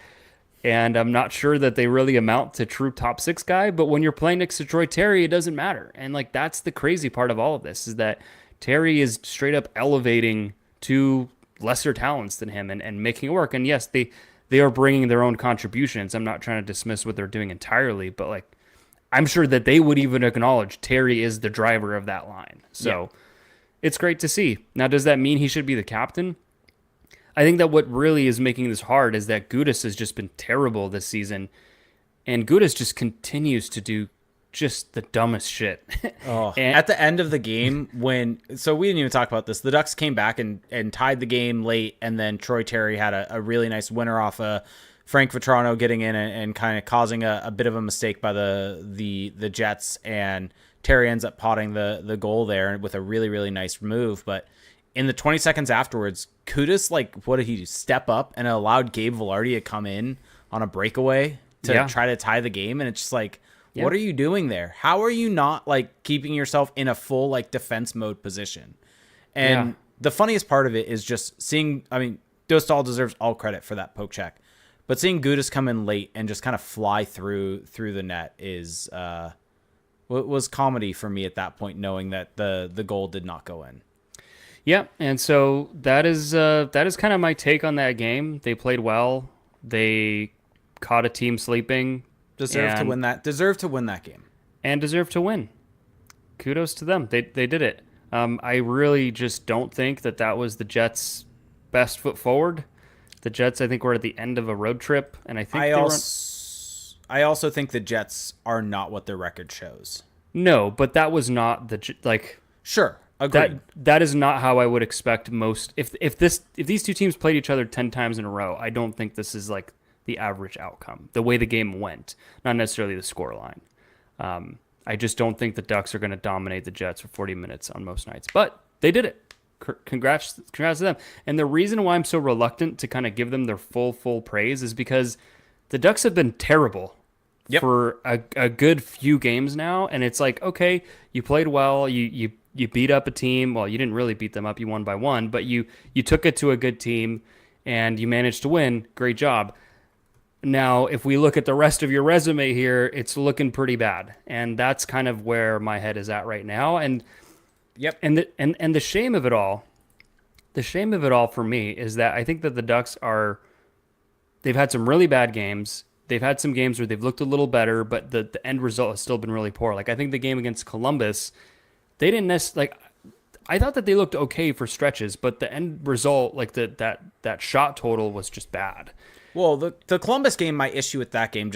and I'm not sure that they really amount to true top 6 guy. But when you're playing next to Troy Terry, it doesn't matter. And like that's the crazy part of all of this, is that Terry is straight up elevating to lesser talents than him and making it work. And yes, they are bringing their own contributions. I'm not trying to dismiss what they're doing entirely, but like I'm sure that they would even acknowledge Terry is the driver of that line. So It's great to see. Now, does that mean he should be the captain? I think that what really is making this hard is that Gudas has just been terrible this season, and Gudas just continues to do just the dumbest shit. At the end of the game, so we didn't even talk about this. The Ducks came back and tied the game late, and then Troy Terry had a really nice winner off Frank Vatrano getting in and kind of causing a bit of a mistake by the Jets, and Terry ends up potting the goal there with a really, really nice move. But in the 20 seconds afterwards, Gudas, like, what did he do? Step up and allowed Gabe Vilardi to come in on a breakaway to try to tie the game, and it's just like, what are you doing there? How are you not like keeping yourself in a full like defense mode position? And the funniest part of it is just seeing, I mean, Dostal deserves all credit for that poke check, but seeing Gudas come in late and just kind of fly through the net was comedy for me at that point, knowing that the goal did not go in. Yeah, and so that is kind of my take on that game. They played well. They caught a team sleeping. Deserve to win that game. And deserve to win. Kudos to them. They did it. I really just don't think that was the Jets' best foot forward. The Jets, I think, were at the end of a road trip, and I think I also think the Jets are not what their record shows. No, but that was not the like. Sure, agreed. That is not how I would expect most. If these two teams played each other 10 times in a row, I don't think this is like the average outcome, the way the game went, not necessarily the scoreline. I just don't think the Ducks are going to dominate the Jets for 40 minutes on most nights, but they did it. Congrats to them. And the reason why I'm so reluctant to kind of give them their full praise is because the Ducks have been terrible for a good few games now. And it's like, okay, you played well. You beat up a team. Well, you didn't really beat them up. You won by 1, but you took it to a good team and you managed to win. Great job. Now, if we look at the rest of your resume here, it's looking pretty bad. And that's kind of where my head is at right now. And the shame of it all, for me is that I think that the Ducks they've had some really bad games. They've had some games where they've looked a little better, but the end result has still been really poor. Like I think the game against Columbus, they didn't necessarily, like, I thought that they looked okay for stretches, but the end result, like that shot total was just bad. Well, the Columbus game, my issue with that game,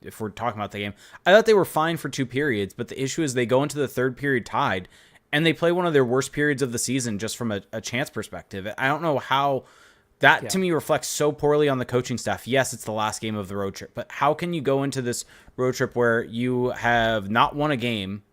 if we're talking about the game, I thought they were fine for 2 periods, but the issue is they go into the third period tied, and they play one of their worst periods of the season just from a chance perspective. I don't know how that, to me, reflects so poorly on the coaching staff. Yes, it's the last game of the road trip, but how can you go into this road trip where you have not won a game,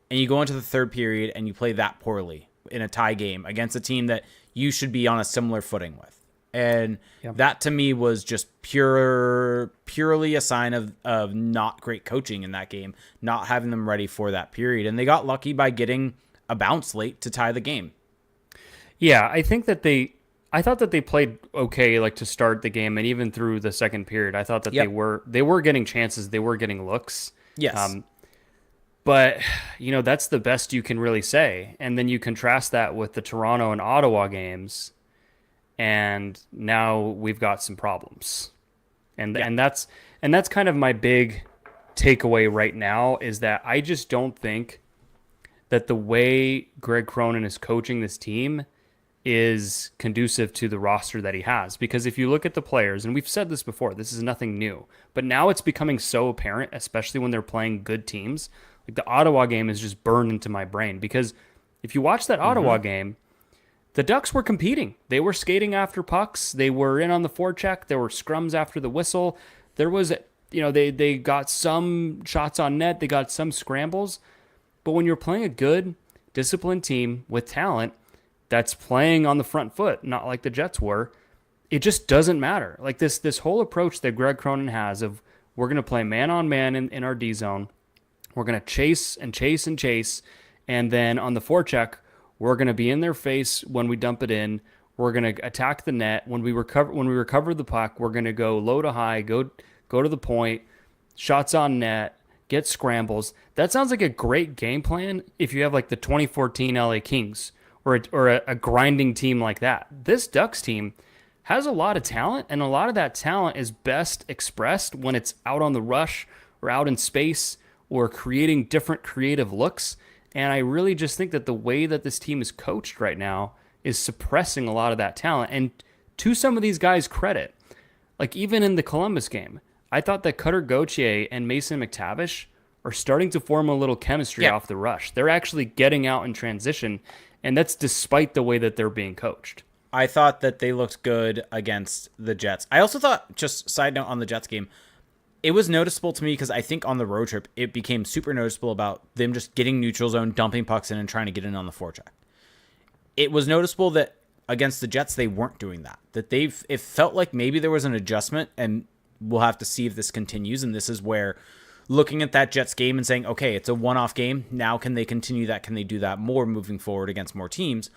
and you go into the third period and you play that poorly in a tie game against a team that you should be on a similar footing with? And that to me was just purely a sign of not great coaching in that game, not having them ready for that period. And they got lucky by getting a bounce late to tie the game. Yeah, I thought that they played okay, like to start the game and even through the second period. I thought that they were getting chances, they were getting looks. Yes. But, that's the best you can really say. And then you contrast that with the Toronto and Ottawa games, and now we've got some problems. And that's kind of my big takeaway right now, is that I just don't think that the way Greg Cronin is coaching this team is conducive to the roster that he has. Because if you look at the players, and we've said this before, this is nothing new, but now it's becoming so apparent, especially when they're playing good teams. Like the Ottawa game is just burned into my brain, because if you watch that Ottawa game, the Ducks were competing. They were skating after pucks. They were in on the forecheck. There were scrums after the whistle. There was, they got some shots on net. They got some scrambles. But when you're playing a good, disciplined team with talent that's playing on the front foot, not like the Jets were, it just doesn't matter. Like this whole approach that Greg Cronin has of, we're going to play man-on-man in our D zone. We're going to chase and chase and chase. And then on the forecheck, we're going to be in their face when we dump it in. We're going to attack the net. When we recover the puck, we're going to go low to high, go to the point, shots on net, get scrambles. That sounds like a great game plan if you have like the 2014 LA Kings or a grinding team like that. This Ducks team has a lot of talent, and a lot of that talent is best expressed when it's out on the rush or out in space or creating different creative looks. And I really just think that the way that this team is coached right now is suppressing a lot of that talent. And to some of these guys' credit, like even in the Columbus game, I thought that Cutter Gauthier and Mason McTavish are starting to form a little chemistry off the rush. They're actually getting out in transition, and that's despite the way that they're being coached. I thought that they looked good against the Jets. I also thought, just side note on the Jets game, it was noticeable to me because I think on the road trip, it became super noticeable about them just getting neutral zone, dumping pucks in, and trying to get in on the forecheck. It was noticeable that against the Jets, they weren't doing that. It felt like maybe there was an adjustment, and we'll have to see if this continues. And this is where looking at that Jets game and saying, okay, it's a one-off game. Now can they continue that? Can they do that more moving forward against more teams?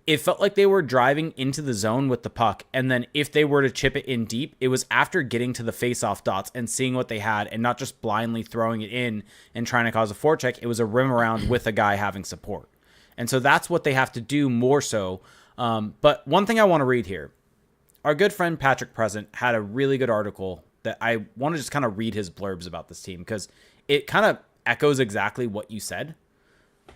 It felt like they were driving into the zone with the puck, and then if they were to chip it in deep, it was after getting to the face-off dots and seeing what they had and not just blindly throwing it in and trying to cause a forecheck. It was a rim around with a guy having support. And so that's what they have to do more so. But one thing I want to read here. Our good friend Patrick Present had a really good article that I want to just kind of read his blurbs about this team because it kind of echoes exactly what you said,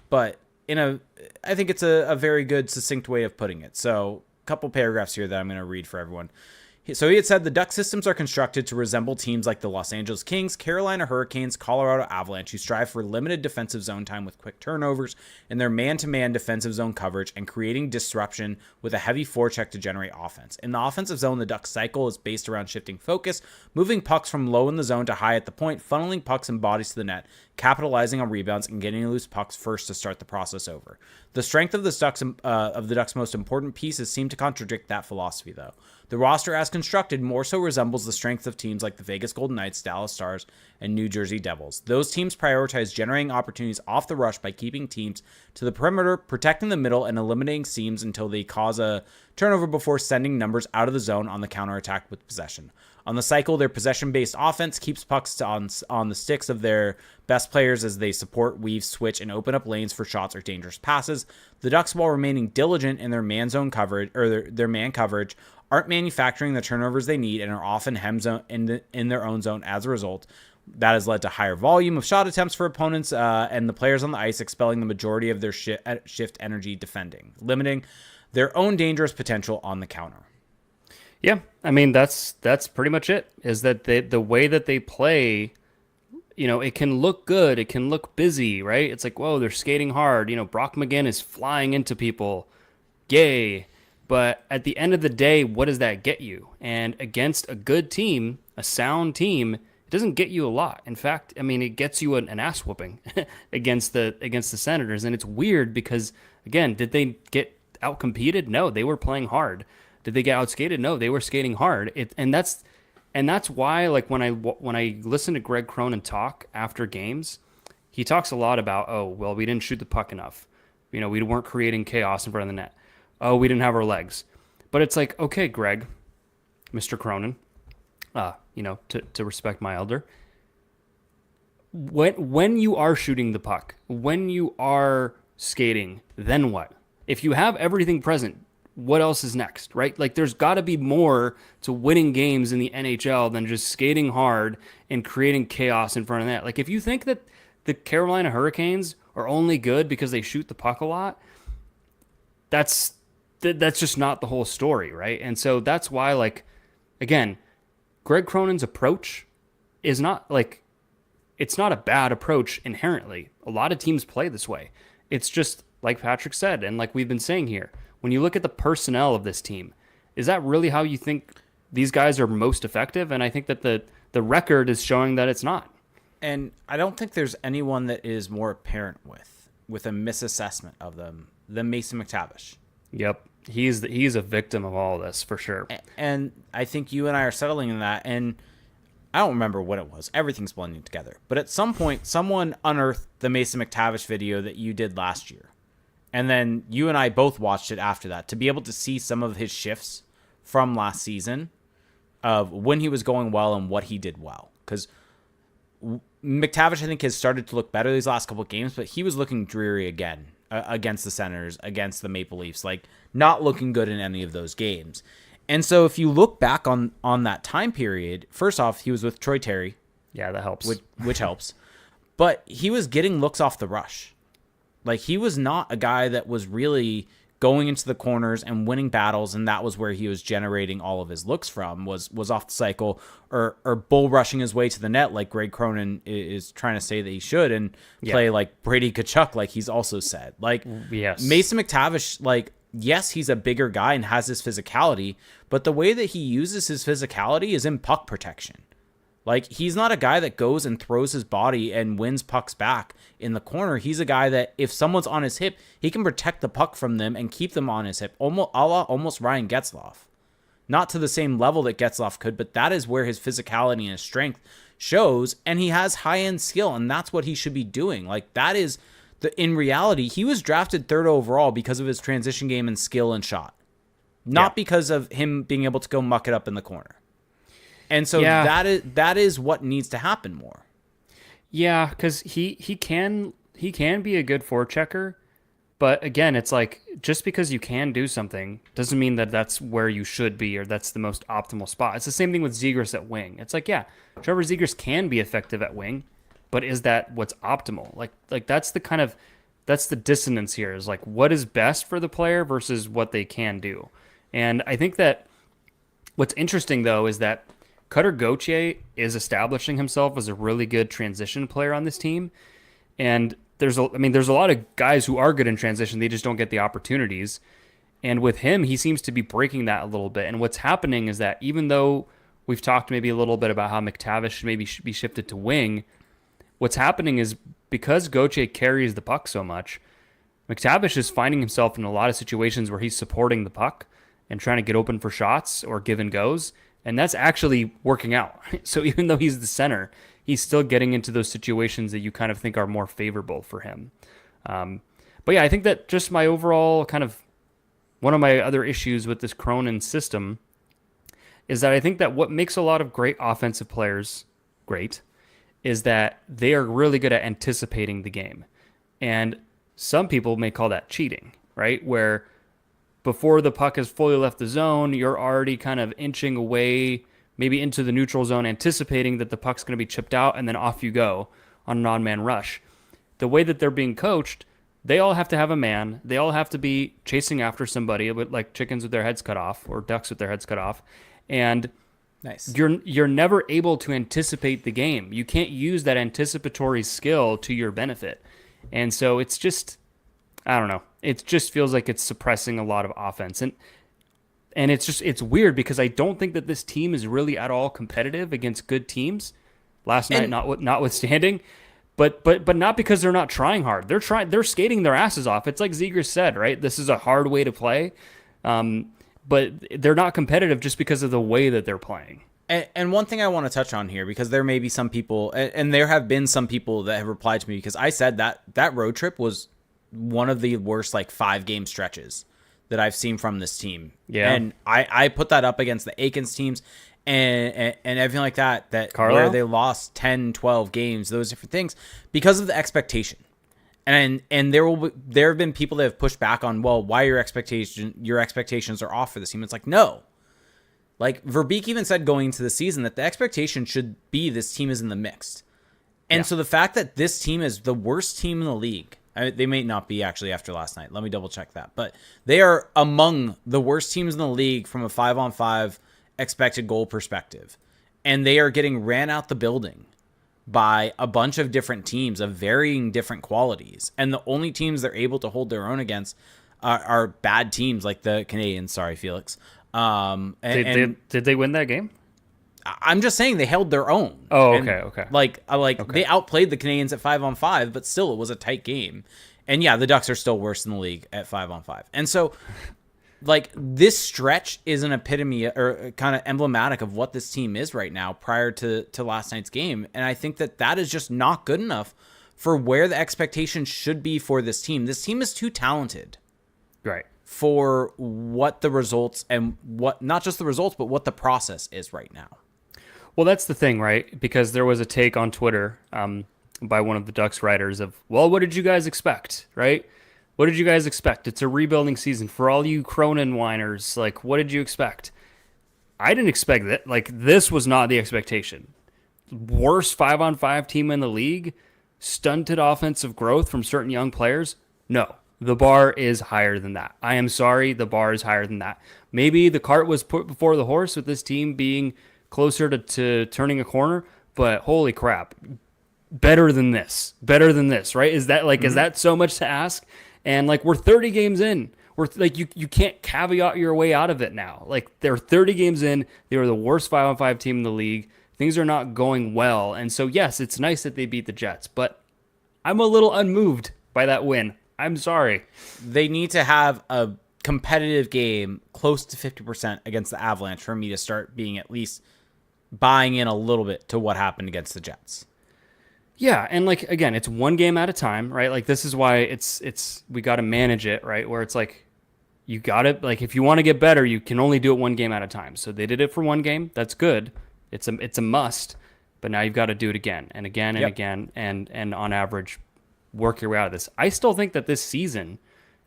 but I think it's a very good, succinct way of putting it. So a couple paragraphs here that I'm going to read for everyone. So he had said the Duck systems are constructed to resemble teams like the Los Angeles Kings, Carolina Hurricanes, Colorado Avalanche, who strive for limited defensive zone time with quick turnovers and their man-to-man defensive zone coverage and creating disruption with a heavy forecheck to generate offense. In the offensive zone, the Duck cycle is based around shifting focus, moving pucks from low in the zone to high at the point, funneling pucks and bodies to the net, capitalizing on rebounds, and getting loose pucks first to start the process over. The strength of the Ducks' most important pieces seem to contradict that philosophy, though. The roster as constructed more so resembles the strength of teams like the Vegas Golden Knights, Dallas Stars, and New Jersey Devils. Those teams prioritize generating opportunities off the rush by keeping teams to the perimeter, protecting the middle, and eliminating seams until they cause a turnover before sending numbers out of the zone on the counterattack with possession. On the cycle, their possession-based offense keeps pucks on the sticks of their best players as they support, weave, switch, and open up lanes for shots or dangerous passes. The Ducks, while remaining diligent in their man zone coverage or their man coverage, aren't manufacturing the turnovers they need and are often hem zone in their own zone as a result. That has led to higher volume of shot attempts for opponents and the players on the ice expelling the majority of their shift energy defending, limiting their own dangerous potential on the counter. Yeah, I mean that's pretty much it. Is that the way that they play, it can look good, it can look busy, right? It's like, whoa, they're skating hard. Brock McGinn is flying into people, yay! But at the end of the day, what does that get you? And against a good team, a sound team, it doesn't get you a lot. In fact, I mean, it gets you an ass whooping against the Senators, and it's weird because again, did they get outcompeted? No, they were playing hard. Did they get outskated? No, they were skating hard. And that's why, like, when I listen to Greg Cronin talk after games, he talks a lot about, oh, well, we didn't shoot the puck enough. We weren't creating chaos in front of the net. Oh, we didn't have our legs. But it's like, okay, Greg, Mr. Cronin, to respect my elder, when you are shooting the puck, when you are skating, then what? If you have everything present, what else is next, right? Like, there's got to be more to winning games in the NHL than just skating hard and creating chaos in front of that. Like, if you think that the Carolina Hurricanes are only good because they shoot the puck a lot, that's just not the whole story, right? And so that's why, like, again, Greg Cronin's approach is not like, it's not a bad approach inherently. A lot of teams play this way. It's just like Patrick said, and like we've been saying here, when you look at the personnel of this team, is that really how you think these guys are most effective? And I think that the record is showing that it's not. And I don't think there's anyone that is more apparent with a misassessment of them than Mason McTavish. Yep. He's a victim of all of this for sure. And I think you and I are settling in that. And I don't remember what it was. Everything's blending together. But at some point, someone unearthed the Mason McTavish video that you did last year. And then you and I both watched it after that to be able to see some of his shifts from last season of when he was going well and what he did well. Because McTavish, I think, has started to look better these last couple of games, but he was looking dreary again against the Senators, against the Maple Leafs, like not looking good in any of those games. And so if you look back on that time period, first off, he was with Troy Terry. Yeah, that helps. Which helps. But he was getting looks off the rush. Like, he was not a guy that was really going into the corners and winning battles, and that was where he was generating all of his looks from, was off the cycle or bull rushing his way to the net like Greg Cronin is trying to say that he should, and play like Brady Tkachuk like he's also said. Like, yes. Mason McTavish, like, yes, he's a bigger guy and has his physicality, but the way that he uses his physicality is in puck protection. Like, he's not a guy that goes and throws his body and wins pucks back in the corner. He's a guy that if someone's on his hip, he can protect the puck from them and keep them on his hip, almost Ryan Getzlaf. Not to the same level that Getzlaf could, but that is where his physicality and his strength shows, and he has high-end skill, and that's what he should be doing. Like, that is, in reality, he was drafted 3rd overall because of his transition game and skill and shot. Not because of him being able to go muck it up in the corner. And so that is what needs to happen more. Yeah, because he can be a good forechecker, but again, it's like, just because you can do something doesn't mean that that's where you should be or that's the most optimal spot. It's the same thing with Zegras at wing. It's like, yeah, Trevor Zegras can be effective at wing, but is that what's optimal? Like that's the dissonance here, is like, what is best for the player versus what they can do. And I think that what's interesting though is that Cutter Gauthier is establishing himself as a really good transition player on this team. And there's a lot of guys who are good in transition. They just don't get the opportunities. And with him, he seems to be breaking that a little bit. And what's happening is that even though we've talked maybe a little bit about how McTavish should maybe be shifted to wing, what's happening is because Gauthier carries the puck so much, McTavish is finding himself in a lot of situations where he's supporting the puck and trying to get open for shots or give and goes. And that's actually working out. So even though he's the center, he's still getting into those situations that you kind of think are more favorable for him. But yeah, I think that just my overall kind of one of my other issues with this Cronin system is that I think that what makes a lot of great offensive players great is that they are really good at anticipating the game. And some people may call that cheating, right? Where before the puck has fully left the zone, you're already kind of inching away maybe into the neutral zone, anticipating that the puck's going to be chipped out, and then off you go on an odd man rush. The way that they're being coached, they all have to have a man. They all have to be chasing after somebody, like chickens with their heads cut off or ducks with their heads cut off. And Nice. you're never able to anticipate the game. You can't use that anticipatory skill to your benefit. And so it's just, I don't know. It just feels like it's suppressing a lot of offense. And it's weird because I don't think that this team is really at all competitive against good teams. Last night, notwithstanding, but not because they're not trying hard. They're skating their asses off. It's like Zegras said, right? This is a hard way to play, but they're not competitive just because of the way that they're playing. And one thing I want to touch on here, because there may be some people, and there have been some people that have replied to me, because I said that road trip was one of the worst 5-game stretches that I've seen from this team. Yeah. And I put that up against the Aikens teams and everything like that Carlisle? where they lost 10, 12 games, those different things, because of the expectation. And there have been people that have pushed back on, well, why your expectations are off for this team. It's like, no. Verbeek even said going into the season that the expectation should be this team is in the mix. And so the fact that this team is the worst team in the league, they may not be actually after last night. Let me double check that. But they are among the worst teams in the league from a 5-on-5 expected goal perspective. And they are getting ran out the building by a bunch of different teams of varying different qualities. And the only teams they're able to hold their own against are bad teams like the Canadiens. Sorry, Felix. Did they win that game? I'm just saying they held their own. Oh, and okay. They outplayed the Canadiens at 5-on-5, but still it was a tight game. And yeah, the Ducks are still worse in the league at 5-on-5. And so this stretch is an epitome or kind of emblematic of what this team is right now prior to last night's game. And I think that is just not good enough for where the expectation should be for this team. This team is too talented. Right. For what the results and what, not just the results, but what the process is right now. Well, that's the thing, right? Because there was a take on Twitter by one of the Ducks writers of, well, what did you guys expect, right? What did you guys expect? It's a rebuilding season. For all you Cronin whiners, what did you expect? I didn't expect that. This was not the expectation. Worst 5-on-5 team in the league? Stunted offensive growth from certain young players? No. The bar is higher than that. I am sorry, the bar is higher than that. Maybe the cart was put before the horse with this team being closer to turning a corner, but holy crap, better than this, right? Is that is that so much to ask? And we're 30 games in. We're you can't caveat your way out of it now. They're 30 games in. They were the worst 5-on-5 team in the league. Things are not going well. And so yes, it's nice that they beat the Jets, but I'm a little unmoved by that win. I'm sorry. They need to have a competitive game close to 50% against the Avalanche for me to start being at least buying in a little bit to what happened against the Jets. Yeah, and again, it's one game at a time, right? This is why it's we got to manage it, right? Where it's you got to if you want to get better, you can only do it one game at a time. So they did it for one game. That's good. It's a must. But now you've got to do it again and again and again and on average work your way out of this. I still think that this season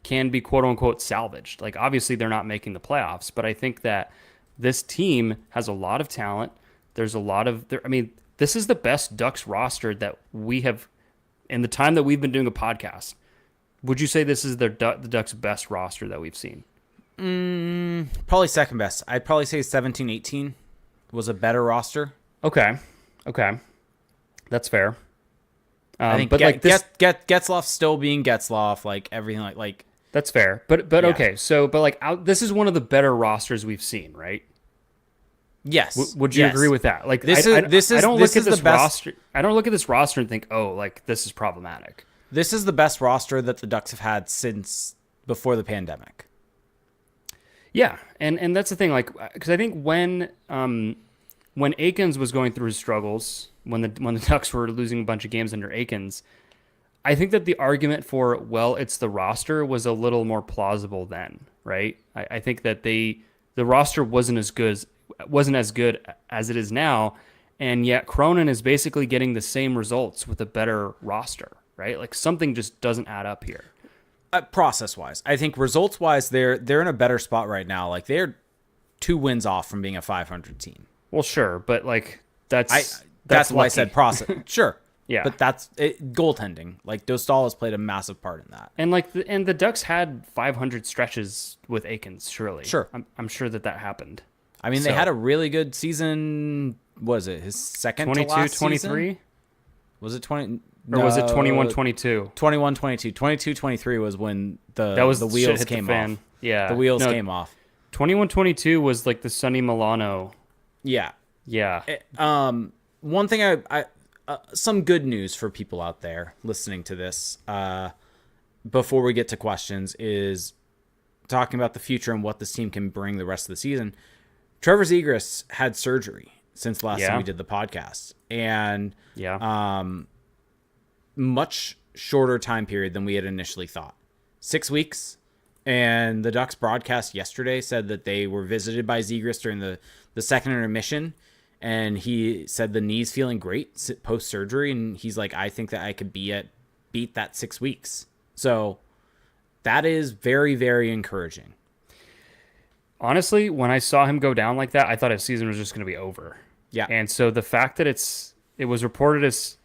can be quote unquote salvaged. Obviously they're not making the playoffs, but I think that this team has a lot of talent. There's a lot of, this is the best Ducks roster that we have in the time that we've been doing a podcast. Would you say this is the Ducks' best roster that we've seen? Probably second best. I'd probably say 17-18 was a better roster. Okay. That's fair. I think Getzlaf still being Getzlaf, everything that's fair. But yeah. Okay. So, this is one of the better rosters we've seen, right? Yes. Would you agree with that? I don't look at this roster. I don't look at this roster and think, oh, this is problematic. This is the best roster that the Ducks have had since before the pandemic. Yeah, and that's the thing. Because I think when Aikens was going through his struggles, when the Ducks were losing a bunch of games under Aikens, I think that the argument for, well, it's the roster was a little more plausible then, right? I think that the roster wasn't as good as it is now, and yet Cronin is basically getting the same results with a better roster, right? Something just doesn't add up here. Process-wise, I think results-wise, they're in a better spot right now. They're 2 wins off from being a 500 team. Well, sure, but like That's why I lucky. said process. Sure. Yeah. But that's it, goaltending. Like Dostal has played a massive part in that. And like the Ducks had 500 stretches with Akins. Surely, Sure. I'm sure that happened. I mean, they had a really good season. Was it his second 22, to last 23? season? Was it 20? Or was it 21, 22? 21, 22. 22, 23 was when That was the shit wheels hit the came fan. off. Yeah. The wheels No, came off. 21, 22 was like the Sonny Milano. Yeah. Yeah. One thing some good news for people out there listening to this before we get to questions is talking about the future and what this team can bring the rest of the season. Trevor Zegras had surgery since last time we did the podcast, and much shorter time period than we had initially thought. 6 weeks. And the Ducks broadcast yesterday said that they were visited by Zegras during the second intermission. And he said the knee's feeling great post-surgery. And he's like, I think that I could beat that 6 weeks. So that is very, very encouraging. Honestly, when I saw him go down like that, I thought his season was just going to be over. Yeah. And so the fact that it was reported as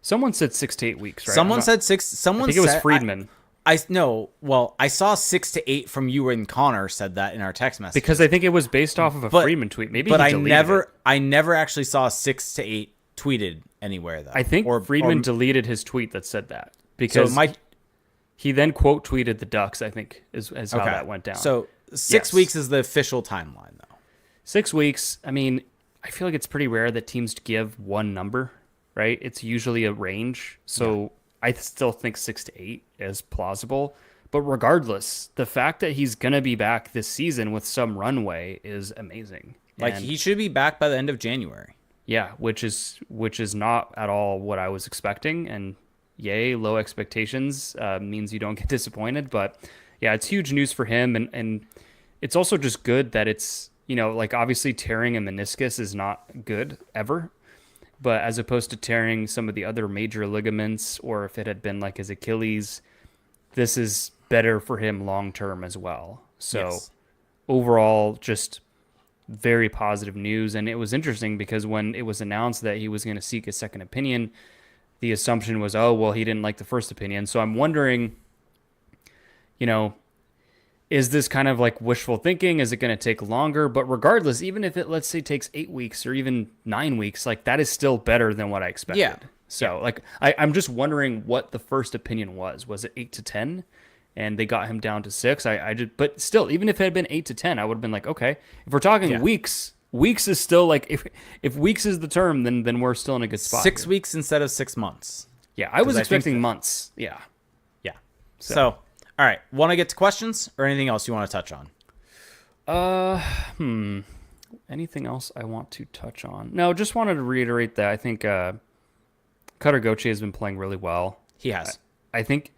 someone said 6 to 8 weeks, right? Someone said 6. I think it was Friedman. I saw 6 to 8 from you and Connor said that in our text message. Because I think it was based off of a Friedman tweet. Maybe but he I deleted it. I never actually saw 6 to 8 tweeted anywhere though. I think Friedman deleted his tweet that said that because he then quote tweeted the Ducks, I think is how that went down. So 6 weeks is the official timeline though. 6 weeks. I mean, I feel like it's pretty rare that teams give one number, right? It's usually a range. So I still think 6 to 8 is plausible. But regardless, the fact that he's going to be back this season with some runway is amazing. Like he should be back by the end of January. Yeah, which is not at all what I was expecting. And yay, low expectations means you don't get disappointed. But yeah, it's huge news for him. And it's also just good that it's, like obviously tearing a meniscus is not good ever. But as opposed to tearing some of the other major ligaments, or if it had been like his Achilles, this is better for him long-term as well. So overall, just very positive news. And it was interesting because when it was announced that he was going to seek a second opinion, the assumption was, oh, well, he didn't like the first opinion. So I'm wondering, is this kind of like wishful thinking? Is it going to take longer? But regardless, even if it, let's say, takes 8 weeks or even 9 weeks, like that is still better than what I expected. Yeah. So like, I'm just wondering what the first opinion was. Was it 8 to 10? And they got him down to 6. But still, even if it had been 8 to 10, I would have been like, okay, if we're talking weeks is still like, if weeks is the term, then we're still in a good spot. 6 weeks instead of 6 months. Yeah. I was expecting months. Yeah. Yeah. So all right. Want to get to questions or anything else you want to touch on? Anything else I want to touch on? No, just wanted to reiterate that I think Cutter Gauthier has been playing really well. He has. I think,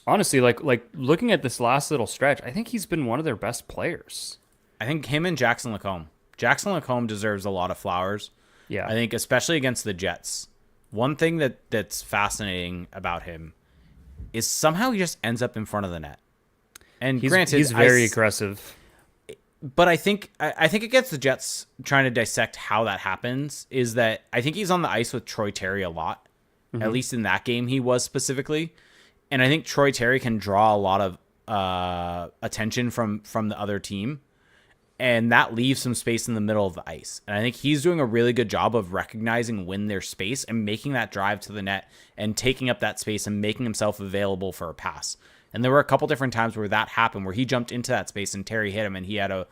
honestly, like looking at this last little stretch, I think he's been one of their best players. I think him and Jackson Lacombe. Jackson Lacombe deserves a lot of flowers. Yeah. I think especially against the Jets. One thing that's fascinating about him is somehow he just ends up in front of the net. And granted, he's very aggressive. But I think against the Jets, trying to dissect how that happens is that I think he's on the ice with Troy Terry a lot. Mm-hmm. At least in that game he was specifically. And I think Troy Terry can draw a lot of attention from the other team. And that leaves some space in the middle of the ice. And I think he's doing a really good job of recognizing when there's space and making that drive to the net and taking up that space and making himself available for a pass. And there were a couple different times where that happened, where he jumped into that space and Terry hit him and he had a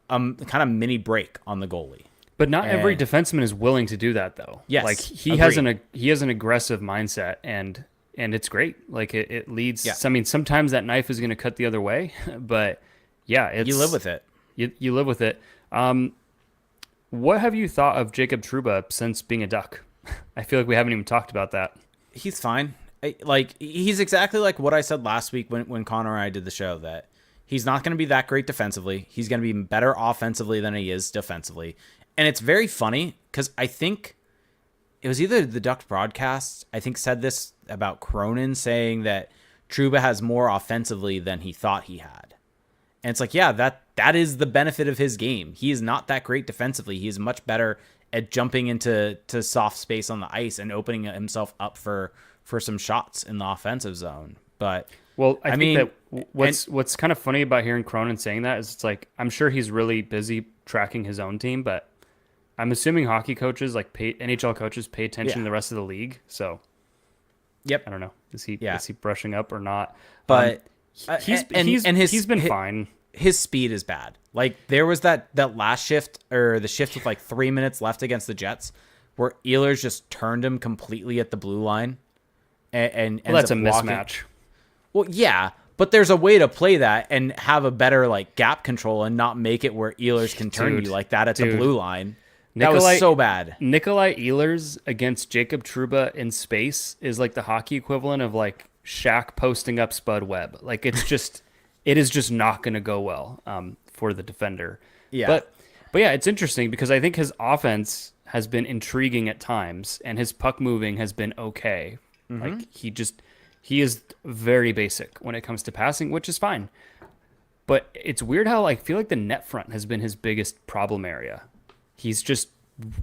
kind of mini break on the goalie. But not every defenseman is willing to do that, though. Yes, like he has an aggressive mindset, and it's great. Like it leads. Yeah. I mean, sometimes that knife is going to cut the other way, but yeah, you live with it. You live with it. What have you thought of Jacob Trouba since being a Duck? I feel like we haven't even talked about that. He's fine. He's exactly like what I said last week when Connor and I did the show, that he's not going to be that great defensively. He's going to be better offensively than he is defensively. And it's very funny because I think it was either the Ducks broadcast, I think, said this about Cronin, saying that Trouba has more offensively than he thought he had. And it's like, yeah, that is the benefit of his game. He is not that great defensively. He is much better at jumping into soft space on the ice and opening himself up for some shots in the offensive zone. But well, I think that what's kind of funny about hearing Cronin saying that is it's like, I'm sure he's really busy tracking his own team, but I'm assuming hockey coaches, like NHL coaches, pay attention to the rest of the league. So, yep, I don't know. Is he brushing up or not? But he's been fine. His speed is bad. Like there was that last shift or the shift with like 3 minutes left against the Jets, where Ehlers just turned him completely at the blue line, and that's a mismatch. Well, yeah, but there's a way to play that and have a better like gap control and not make it where Ehlers can turn you like that at the blue line. That was so bad. Nikolai Ehlers against Jacob Trouba in space is like the hockey equivalent of like Shaq posting up Spud Webb. Like it is just not going to go well for the defender. Yeah. But yeah, it's interesting because I think his offense has been intriguing at times and his puck moving has been okay. Mm-hmm. Like he is very basic when it comes to passing, which is fine. But it's weird how I feel like the net front has been his biggest problem area. He's just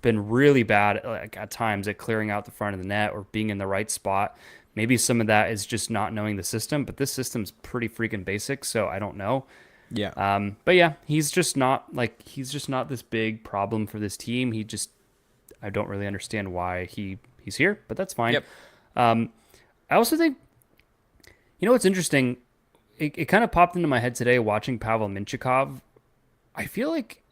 been really bad at times at clearing out the front of the net or being in the right spot. Maybe some of that is just not knowing the system, but this system's pretty freaking basic, so I don't know. Yeah. But yeah, he's just not this big problem for this team. I don't really understand why he's here, but that's fine. Yep. I also think, what's interesting, it kind of popped into my head today watching Pavel Mintyukov. I feel like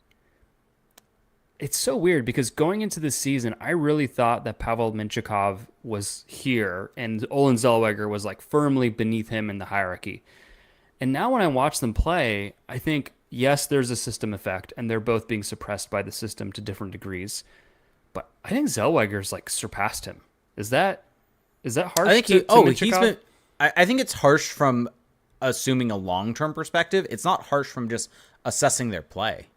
it's so weird because going into this season, I really thought that Pavel Mintyukov was here and Olen Zellweger was like firmly beneath him in the hierarchy. And now when I watch them play, I think, yes, there's a system effect and they're both being suppressed by the system to different degrees. But I think Zellweger's like surpassed him. Is that harsh? I think I think it's harsh from assuming a long-term perspective. It's not harsh from just assessing their play.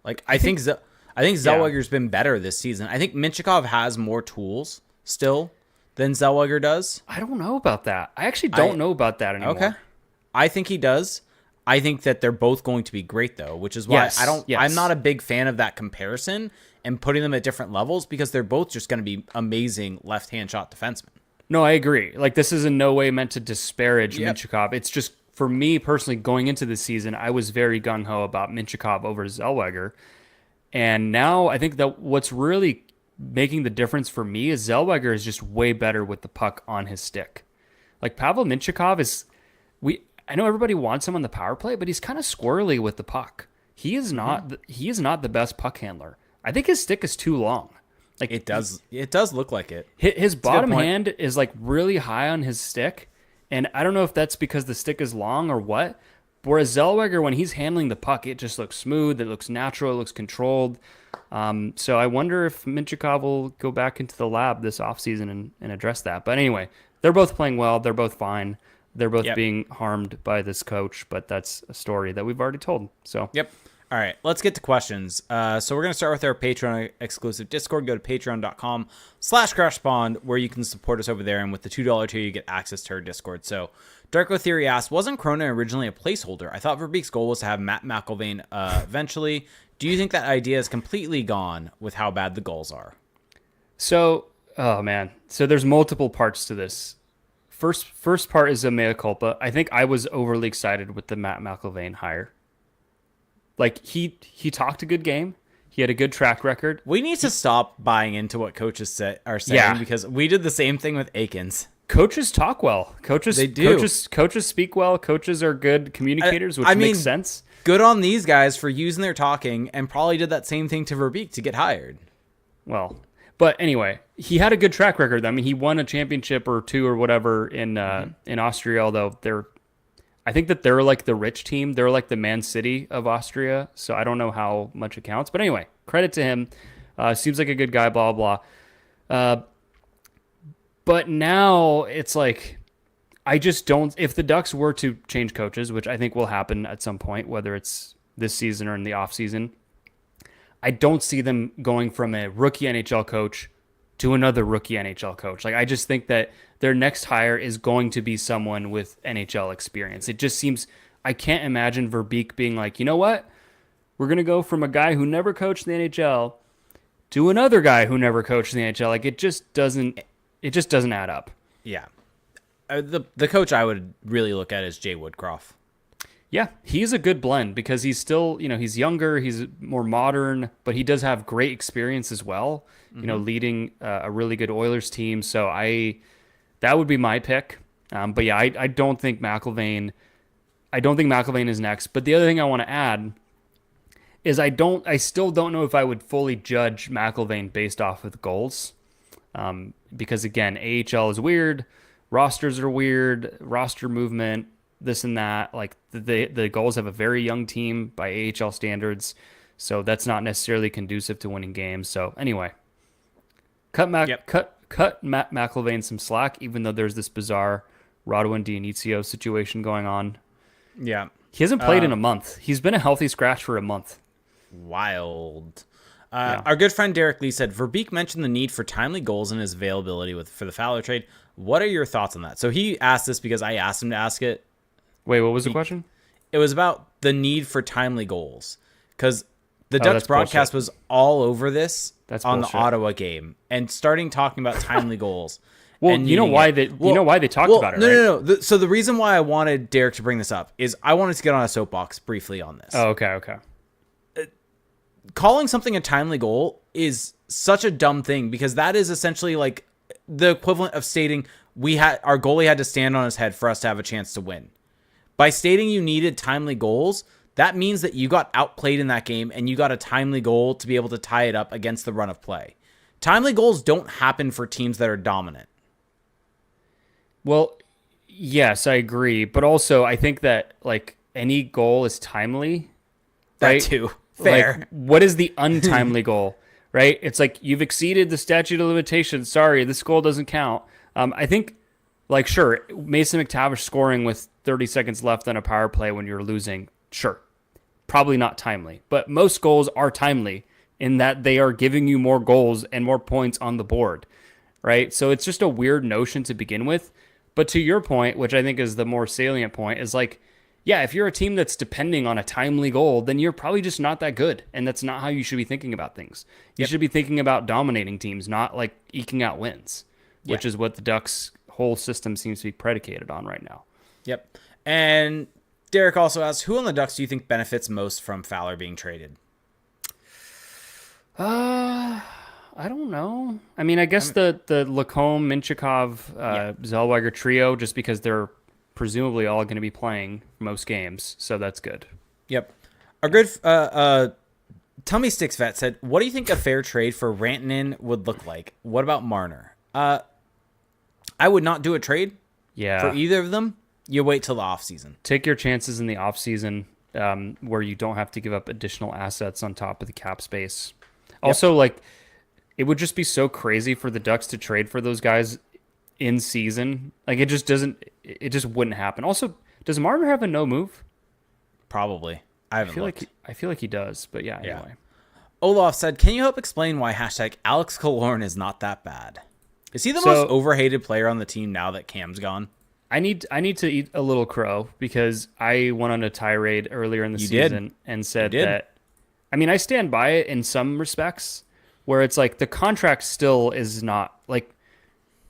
Like I think Zellweger's been better this season. I think Mintyukov has more tools still than Zellweger does. I don't know about that. I actually don't know about that anymore. Okay. I think he does. I think that they're both going to be great though, which is why I'm not a big fan of that comparison and putting them at different levels because they're both just going to be amazing left-hand shot defensemen. No, I agree. Like this is in no way meant to disparage Mintyukov. It's just for me personally going into the season, I was very gung-ho about Mintyukov over Zellweger. And now I think that what's really making the difference for me is Zellweger is just way better with the puck on his stick. Like Pavel Mintyukov I know everybody wants him on the power play, but he's kind of squirrely with the puck. He is not the best puck handler. I think his stick is too long. Like it does look like it. His bottom hand is like really high on his stick, and I don't know if that's because the stick is long or what. Whereas Zellweger, when he's handling the puck, it just looks smooth. It looks natural. It looks controlled. So I wonder if Mintyukov will go back into the lab this offseason and address that. But anyway, they're both playing well. They're both fine. They're both being harmed by this coach, but that's a story that we've already told. So Yep. All right, let's get to questions. So we're going to start with our Patreon exclusive Discord. Go to patreon.com/crashbond where you can support us over there. And with the $2 tier, you get access to our Discord. So Darko Theory asks, wasn't Cronin originally a placeholder? I thought Verbeek's goal was to have Matt McIlvaine eventually. Do you think that idea is completely gone with how bad the goals are? So, oh man. So there's multiple parts to this. First part is a mea culpa. I think I was overly excited with the Matt McIlvaine hire. Like he talked a good game. He had a good track record. We need to stop buying into what coaches are saying because we did the same thing with Akins. Coaches talk well. They do. Coaches speak well. Coaches are good communicators, which makes sense. Good on these guys for using their talking and probably did that same thing to Verbeek to get hired. Well, but anyway, he had a good track record. I mean, he won a championship or two or whatever in Austria, although I think that they're like the rich team. They're like the Man City of Austria. So I don't know how much it counts. But anyway, credit to him. Seems like a good guy, blah, blah. But now it's like, I just don't, if the Ducks were to change coaches, which I think will happen at some point, whether it's this season or in the off season, I don't see them going from a rookie NHL coach to another rookie NHL coach. Like, I just think that their next hire is going to be someone with NHL experience. It just seems I can't imagine Verbeek being like, you know what? We're going to go from a guy who never coached in the NHL to another guy who never coached in the NHL. Like, it just doesn't add up. Yeah. The coach I would really look at is Jay Woodcroft. Yeah, he's a good blend because he's still, he's younger, he's more modern, but he does have great experience as well, leading a really good Oilers team. So that would be my pick. But yeah, I don't think McIlvaine is next. But the other thing I want to add is I still don't know if I would fully judge McIlvaine based off of the goals. Because again, AHL is weird, rosters are weird, roster movement, this and that. Like the goals have a very young team by AHL standards, so that's not necessarily conducive to winning games. So anyway, cut Matt McIlvaine some slack, even though there's this bizarre Radwan Dionisio situation going on. Yeah, he hasn't played in a month. He's been a healthy scratch for a month. Wild. Our good friend Derek Lee said Verbeek mentioned the need for timely goals and his availability for the Fowler trade. What are your thoughts on that? So he asked this because I asked him to ask it. Wait, what was the question? It was about the need for timely goals because the Ducks broadcast was all over this on the Ottawa game and starting talking about timely goals. Well, you know why they talked about it, right? No. So the reason why I wanted Derek to bring this up is I wanted to get on a soapbox briefly on this. Oh, okay. Calling something a timely goal is such a dumb thing because that is essentially like the equivalent of stating our goalie had to stand on his head for us to have a chance to win. By stating you needed timely goals, that means that you got outplayed in that game and you got a timely goal to be able to tie it up against the run of play. Timely goals don't happen for teams that are dominant. Well, yes, I agree. But also, I think that like any goal is timely. Right? That too. Fair. Like, what is the untimely goal? Right? It's like you've exceeded the statute of limitations. Sorry, this goal doesn't count. I think, like, sure, Mason McTavish scoring with 30 seconds left on a power play when you're losing, sure, probably not timely. But most goals are timely in that they are giving you more goals and more points on the board, right? So it's just a weird notion to begin with. But to your point, which I think is the more salient point, is like, yeah, if you're a team that's depending on a timely goal, then you're probably just not that good. And that's not how you should be thinking about things. You should be thinking about dominating teams, not like eking out wins, which is what the Ducks' whole system seems to be predicated on right now. Yep. And Derek also asks, who on the Ducks do you think benefits most from Fowler being traded? I don't know. I mean, I guess the Lacombe, Minchikov, Zellweger trio, just because they're presumably all going to be playing most games, so that's good. Yep. Our good Tummy Sticks Vet said, what do you think a fair trade for Rantanen would look like? What about Marner? I would not do a trade for either of them. You wait till the offseason. Take your chances in the offseason where you don't have to give up additional assets on top of the cap space. Also, like, it would just be so crazy for the Ducks to trade for those guys in season. Like, it just wouldn't happen. Also, does Marner have a no move? Probably. I feel like he does, but yeah, anyway. Olaf said, can you help explain why #Alex Killorn is not that bad? Is he the most overhated player on the team now that Cam's gone? I need to eat a little crow because I went on a tirade earlier in the season and said that, I mean, I stand by it in some respects where it's like the contract still is not like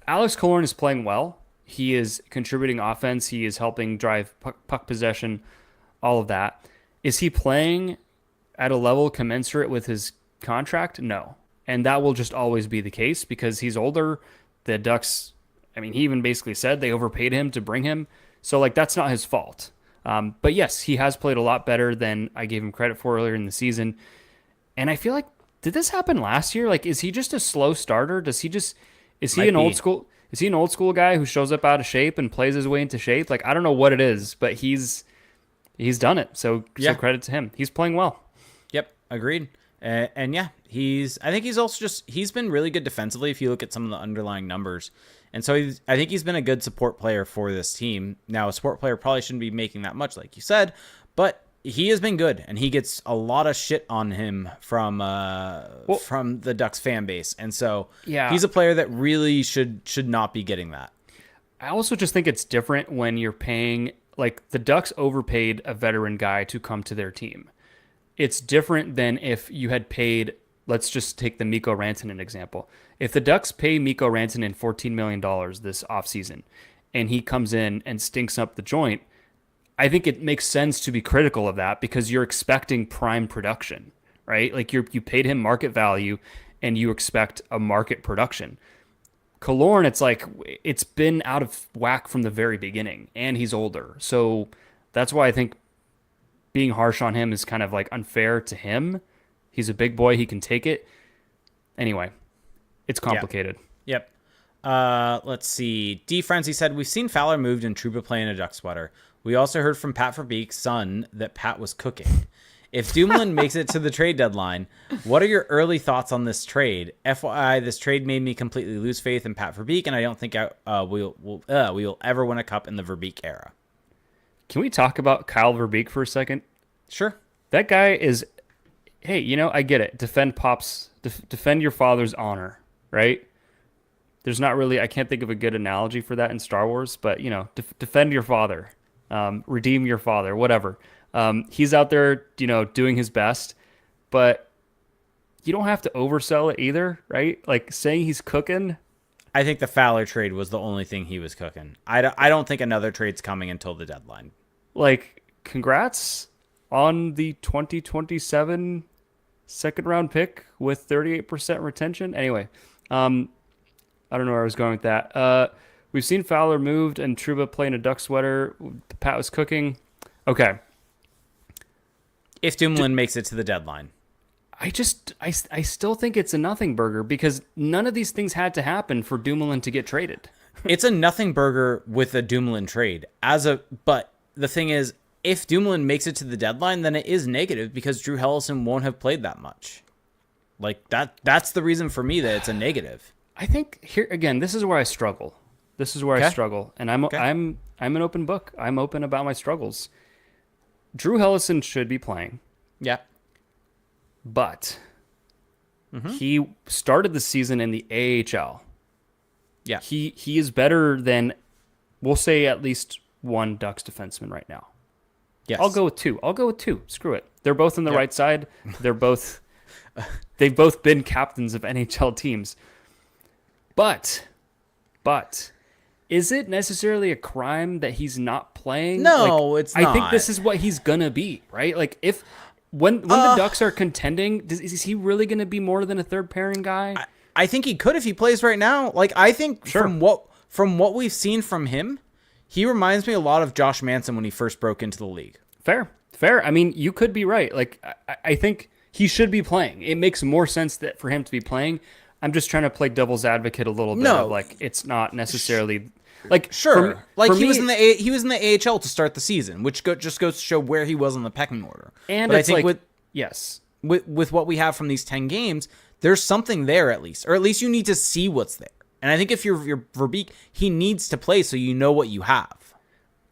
Alex Killorn is playing well. He is contributing offense. He is helping drive puck possession, all of that. Is he playing at a level commensurate with his contract? No. And that will just always be the case because he's older. The Ducks, I mean, he even basically said they overpaid him to bring him. So, like, that's not his fault. But yes, he has played a lot better than I gave him credit for earlier in the season. And I feel like, did this happen last year? Like, is he just a slow starter? Is he an old school guy who shows up out of shape and plays his way into shape? Like, I don't know what it is, but he's done it. So credit to him. He's playing well. Yep. Agreed. And yeah, I think he's been really good defensively if you look at some of the underlying numbers. And so I think he's been a good support player for this team. Now, a support player probably shouldn't be making that much, like you said, but he has been good, and he gets a lot of shit on him from the Ducks fan base. And so he's a player that really should not be getting that. I also just think it's different when you're paying like the Ducks overpaid a veteran guy to come to their team. It's different than if you had paid, let's just take the Mikko Rantanen example. If the Ducks pay Mikko Rantanen $14 million this offseason and he comes in and stinks up the joint, I think it makes sense to be critical of that because you're expecting prime production, right? Like you paid him market value and you expect a market production. Killorn, it's like it's been out of whack from the very beginning and he's older. So that's why I think being harsh on him is kind of like unfair to him. He's a big boy. He can take it. Anyway, it's complicated. Yep. Let's see. D Frenzy said, we've seen Fowler moved and Trouba play in a Duck sweater. We also heard from Pat Verbeek's son that Pat was cooking. If Dumoulin makes it to the trade deadline, what are your early thoughts on this trade? FYI, this trade made me completely lose faith in Pat Verbeek, and I don't think we will ever win a cup in the Verbeek era. Can we talk about Kyle Verbeek for a second? Sure. That guy is, hey, I get it. Defend your father's honor, right? There's not really, I can't think of a good analogy for that in Star Wars, but, defend your father. Redeem your father, whatever. He's out there, doing his best, but you don't have to oversell it either, right? Like saying he's cooking. I think the Fowler trade was the only thing he was cooking. I don't think another trade's coming until the deadline. Like, congrats on the 2027 second round pick with 38% retention. Anyway, I don't know where I was going with that. We've seen Fowler moved and Trouba playing a Duck sweater. Pat was cooking. Okay. If Dumoulin makes it to the deadline. I still think it's a nothing burger because none of these things had to happen for Dumoulin to get traded. It's a nothing burger with a Dumoulin trade. But the thing is, if Dumoulin makes it to the deadline, then it is negative because Drew Helleson won't have played that much. Like that's the reason for me that it's a negative. I think here again, this is where I struggle. I struggle, and I'm an open book. I'm open about my struggles. Drew Helleson should be playing. Yeah. But he started the season in the AHL. Yeah. He is better than, we'll say, at least one Ducks defenseman right now. Yes. I'll go with two. Screw it. They're both on the right side. They've both been captains of NHL teams. But is it necessarily a crime that he's not playing? No, it's not. I think this is what he's going to be, right? Like when the Ducks are contending, is he really going to be more than a third pairing guy? I think he could if he plays right now. Like I think sure. from what we've seen from him, he reminds me a lot of Josh Manson when he first broke into the league. Fair. I mean, you could be right. Like I think he should be playing. It makes more sense for him to be playing. I'm just trying to play devil's advocate a little bit. No, of like it's not necessarily like sure. He was in the AHL to start the season, which just goes to show where he was on the pecking order. And but it's I think with what we have from these 10 games, there's something there at least, or at least you need to see what's there. And I think if you're Verbeek, he needs to play so you know what you have.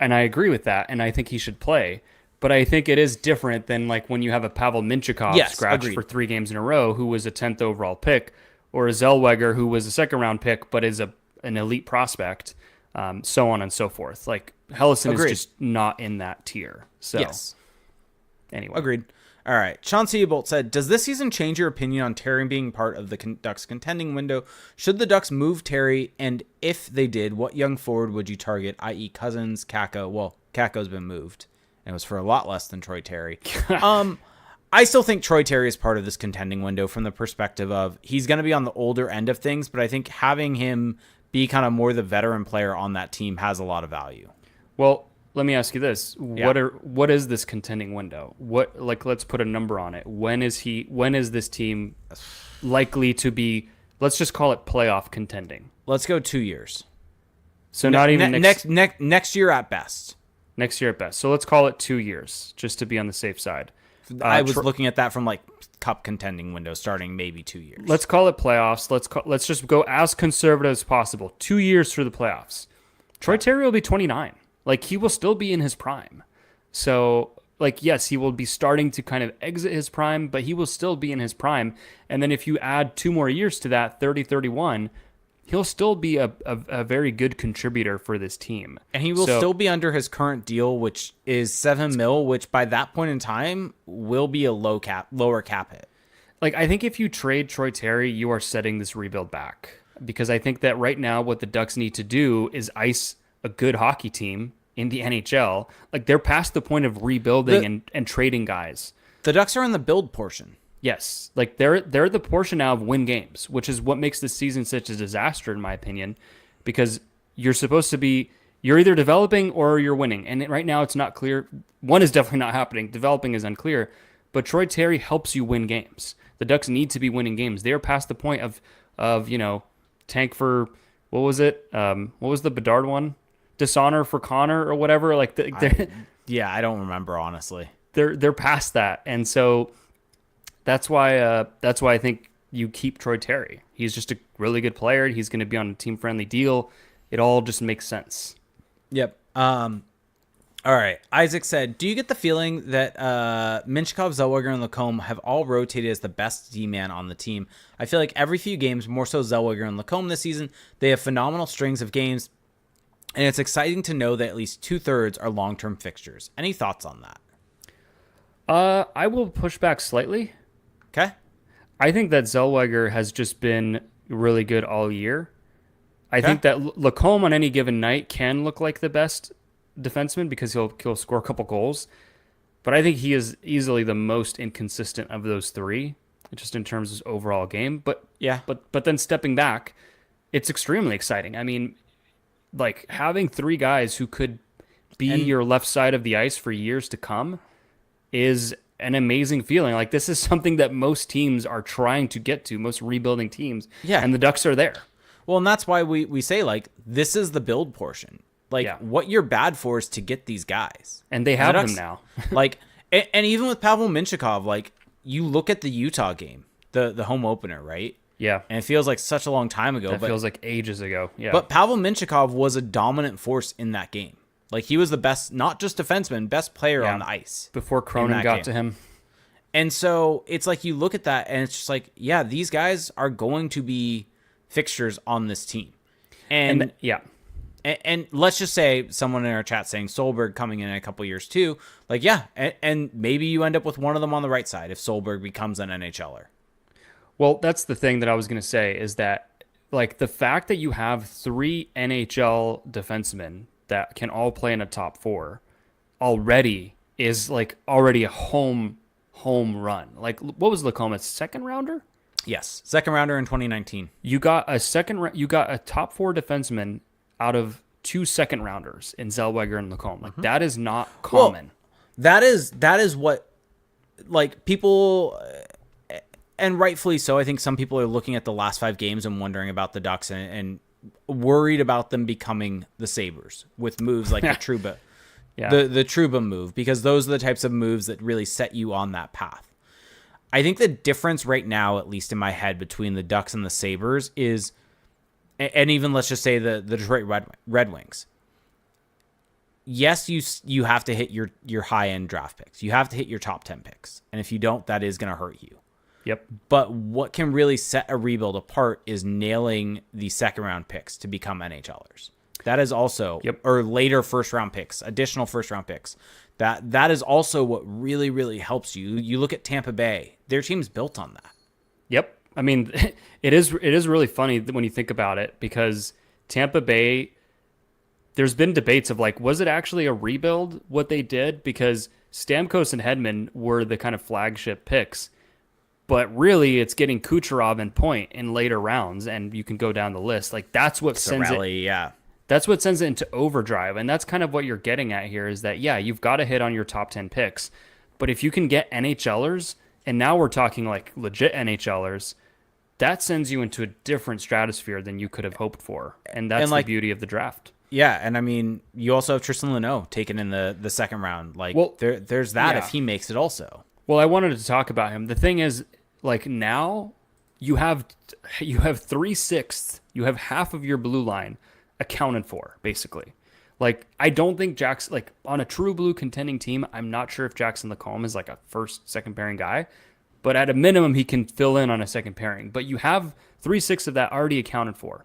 And I agree with that, and I think he should play. But I think it is different than like when you have a Pavel Mintyukov scratched for 3 games in a row, who was a 10th overall pick, or a Zellweger who was a second round pick but is an elite prospect, so on and so forth. Like Helleson is just not in that tier. So anyway, agreed. All right. Sean Seabolt said, does this season change your opinion on Terry being part of the Ducks contending window? Should the Ducks move Terry? And if they did, what young forward would you target, i.e. Cousins, Kakko? Well, Kakko's been moved. And it was for a lot less than Troy Terry. I still think Troy Terry is part of this contending window from the perspective of he's going to be on the older end of things, but I think having him be kind of more the veteran player on that team has a lot of value. Well, let me ask you this. What is this contending window? Let's put a number on it. When is this team likely to be, let's just call it playoff contending? Let's go 2 years. So not even next year at best. Next year at best. So let's call it 2 years just to be on the safe side. I was looking at that from like cup contending window starting maybe 2 years. Let's call it playoffs. Let's just go as conservative as possible. 2 years for the playoffs. Troy Terry will be 29. Like he will still be in his prime. So like, yes, he will be starting to kind of exit his prime, but he will still be in his prime. And then if you add 2 more years to that, 30, 31, he'll still be a very good contributor for this team. And he will still be under his current deal, which is $7 million, which by that point in time will be a lower cap hit. Like, I think if you trade Troy Terry, you are setting this rebuild back, because I think that right now what the Ducks need to do is ice a good hockey team in the NHL. Like, they're past the point of rebuilding and trading guys. The Ducks are in the build portion. Yes, like they're the portion now of win games, which is what makes this season such a disaster, in my opinion, because you're supposed to be, you're either developing or you're winning, and right now it's not clear. One is definitely not happening. Developing is unclear, but Troy Terry helps you win games. The Ducks need to be winning games. They are past the point of tank for, what was it? What was the Bedard one? Dishonor for Connor or whatever. Like I don't remember, honestly. They're past that, and so. That's why I think you keep Troy Terry. He's just a really good player. He's going to be on a team-friendly deal. It all just makes sense. Yep. All right. Isaac said, do you get the feeling that Minchkov, Zellweger, and Lacombe have all rotated as the best D-man on the team? I feel like every few games, more so Zellweger and Lacombe this season, they have phenomenal strings of games, and it's exciting to know that at least 2/3 are long-term fixtures. Any thoughts on that? I will push back slightly. Okay. I think that Zellweger has just been really good all year. I think that Lacombe on any given night can look like the best defenseman because he'll score a couple goals. But I think he is easily the most inconsistent of those three, just in terms of his overall game. But yeah, but then stepping back, it's extremely exciting. I mean, like having three guys who could be your left side of the ice for years to come is an amazing feeling. Like, this is something that most teams are trying to get to, most rebuilding teams. Yeah. And the Ducks are there. Well, and that's why we say, like, this is the build portion. Like, what you're bad for is to get these guys. And they have them now. Like, and even with Pavel Minchkov, like, you look at the Utah game, the home opener, right? Yeah. And it feels like such a long time ago. It feels like ages ago. Yeah. But Pavel Minchkov was a dominant force in that game. Like, he was the best, not just defenseman, best player on the ice. Before Cronin got to him. And so it's like you look at that and it's just like, yeah, these guys are going to be fixtures on this team. And let's just say someone in our chat saying Solberg coming in a couple years too. Like, yeah, and maybe you end up with one of them on the right side if Solberg becomes an NHLer. Well, that's the thing that I was going to say is that, like, the fact that you have three NHL defensemen that can all play in a top four already is like already a home run. Like, what was Lacombe, second rounder? Yes, second rounder in 2019. You got a top four defenseman out of 2 second rounders in Zellweger and Lacombe. Like, that is not common. Well, that is what, like, people, and rightfully so. I think some people are looking at the last 5 games and wondering about the Ducks and worried about them becoming the Sabres with moves like the Trouba. The Trouba move, because those are the types of moves that really set you on that path. I think the difference right now, at least in my head, between the Ducks and the Sabres is, and even let's just say the Detroit Red Wings. Yes, you have to hit your high-end draft picks. You have to hit your top 10 picks. And if you don't, that is going to hurt you. Yep. But what can really set a rebuild apart is nailing the second-round picks to become NHLers. That is also, or later first-round picks, additional first-round picks. That is also what really, really helps you. You look at Tampa Bay. Their team's built on that. Yep. I mean, it is really funny when you think about it, because Tampa Bay, there's been debates of, like, was it actually a rebuild, what they did? Because Stamkos and Hedman were the kind of flagship picks. But really, it's getting Kucherov and Point in later rounds, and you can go down the list. Like, that's what sends it. That's what sends it into overdrive, and that's kind of what you're getting at here. Is that you've got to hit on your top 10 picks, but if you can get NHLers, and now we're talking like legit NHLers, that sends you into a different stratosphere than you could have hoped for, and that's the beauty of the draft. Yeah, and I mean, you also have Tristan Luneau taken in the second round. Like, there's that if he makes it also. Well, I wanted to talk about him. The thing is, like, now you have 3/6. You have half of your blue line accounted for, basically. Like, I don't think Jackson, like, on a true blue contending team, I'm not sure if Jackson Lacombe is like a second pairing guy, but at a minimum, he can fill in on a second pairing. But you have 3/6 of that already accounted for.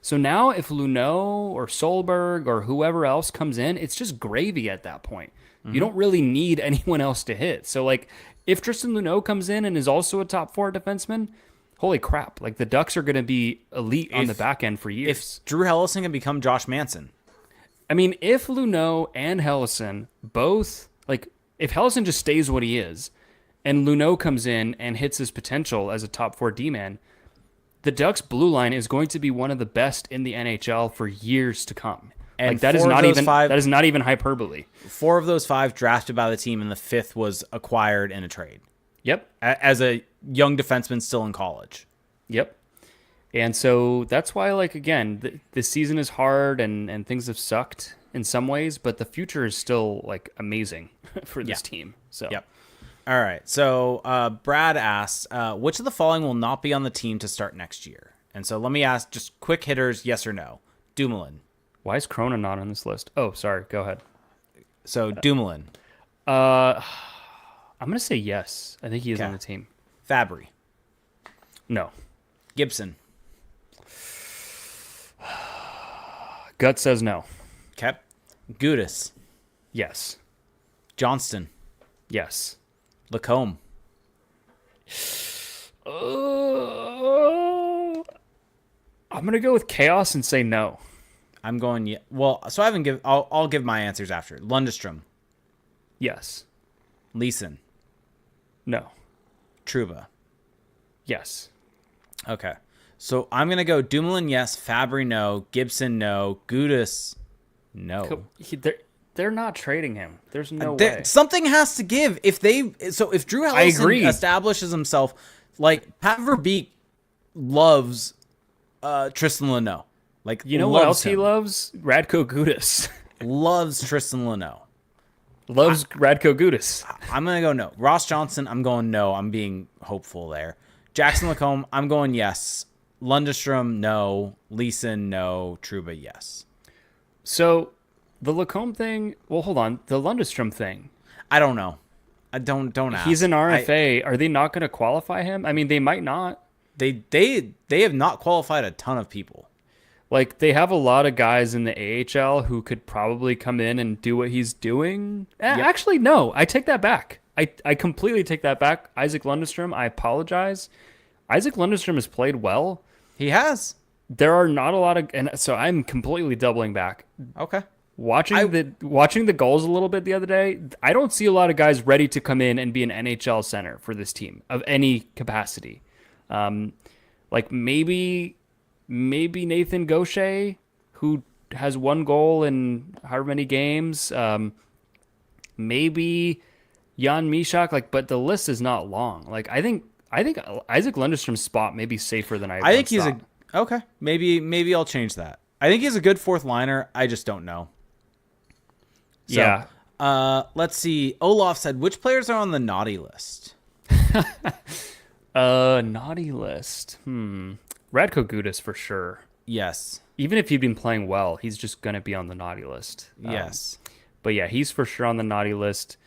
So now if Luneau or Solberg or whoever else comes in, it's just gravy at that point. You don't really need anyone else to hit. So like if Tristan Luneau comes in and is also a top 4 defenseman, holy crap. Like the Ducks are going to be elite on the back end for years. If Drew Helleson can become Josh Manson. I mean, if Luneau and Hellison both, like if Hellison just stays what he is and Luneau comes in and hits his potential as a top 4 D-man, the Ducks blue line is going to be one of the best in the NHL for years to come. And like that is not even hyperbole. 4 of those 5 drafted by the team, and the 5th was acquired in a trade. Yep. As a young defenseman still in college. Yep. And so that's why, like, again, the season is hard and things have sucked in some ways, but the future is still like amazing for this team. So yep. All right. So Brad asked, which of the following will not be on the team to start next year? And so let me ask just quick hitters, yes or no. Dumoulin. Why is Cronin not on this list? Oh, sorry. Go ahead. So Dumoulin. I'm going to say yes. I think he is on the team. Fabry. No. Gibson. Gut says no. Okay. Gudis. Yes. Johnston. Yes. Lacombe. I'm going to go with chaos and say no. I'm going well, so I haven't give I'll give my answers after. Lundestrom. Yes. Leeson. No. Trouba. Yes. Okay. So I'm going to go Dumoulin yes, Fabry no, Gibson no, Gudis no. They're not trading him. There's no way. Something has to give. If Drew Helleson establishes himself, like Pat Verbeek loves Tristan Luneau. Like, you know what else he loves? Radko Gudas. Loves Tristan Luneau. Loves Radko Gudas. I'm going to go no. Ross Johnson, I'm going no. I'm being hopeful there. Jackson Lacombe, I'm going yes. Lundestrom, no. Leeson, no. Trouba, yes. So the Lacombe thing, well, hold on. The Lundestrom thing. I don't know. I don't ask. He's an RFA. Are they not going to qualify him? I mean, they might not. They have not qualified a ton of people. Like, they have a lot of guys in the AHL who could probably come in and do what he's doing. Yep. Actually, no. I take that back. I completely take that back. Isaac Lundestrom, I apologize. Isaac Lundestrom has played well. He has. There are not a lot of... And so I'm completely doubling back. Okay. Watching the goals a little bit the other day, I don't see a lot of guys ready to come in and be an NHL center for this team of any capacity. Like maybe Nathan Gaucher, who has 1 goal in however many games. Maybe Jan Mishak, but the list is not long. Like I think Isaac Lundestrom's spot may be safer than I think he's thought. Okay. Maybe I'll change that. I think he's a good 4th liner. I just don't know. So, yeah. Let's see. Olaf said, which players are on the naughty list? Naughty list. Radko Gudas for sure. Yes. Even if he'd been playing well, he's just going to be on the naughty list. Yes. But yeah, he's for sure on the naughty list.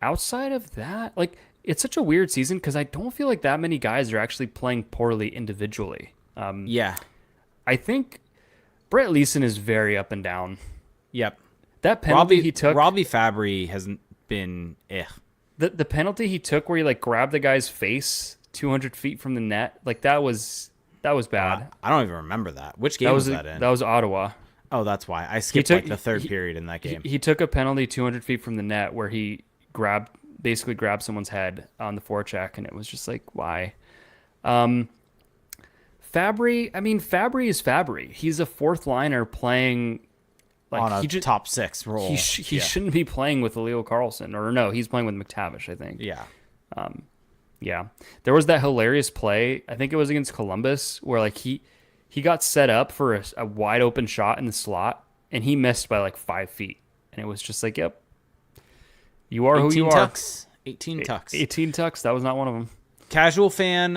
Outside of that, like, it's such a weird season because I don't feel like that many guys are actually playing poorly individually. Yeah. I think Brett Leeson is very up and down. Yep. That penalty he took... Robbie Fabry hasn't been... The penalty he took where he, grabbed the guy's face 200 feet from the net, that was bad. I don't even remember that. Which game was that in? That was Ottawa. Oh, that's why. I skipped the third period in that game. He took a penalty 200 feet from the net where he basically grabbed someone's head on the forecheck, and it was just like, why? Fabry is Fabry. He's a 4th liner playing on a top 6 role. He shouldn't be playing with Leo Carlson, or no, he's playing with McTavish, I think. Yeah. Yeah. There was that hilarious play, I think it was against Columbus, where he got set up for a wide open shot in the slot, and he missed by 5 feet. And it was just like, yep, you are who you are. 18 tucks. 18 tucks. That was not one of them. Casual fan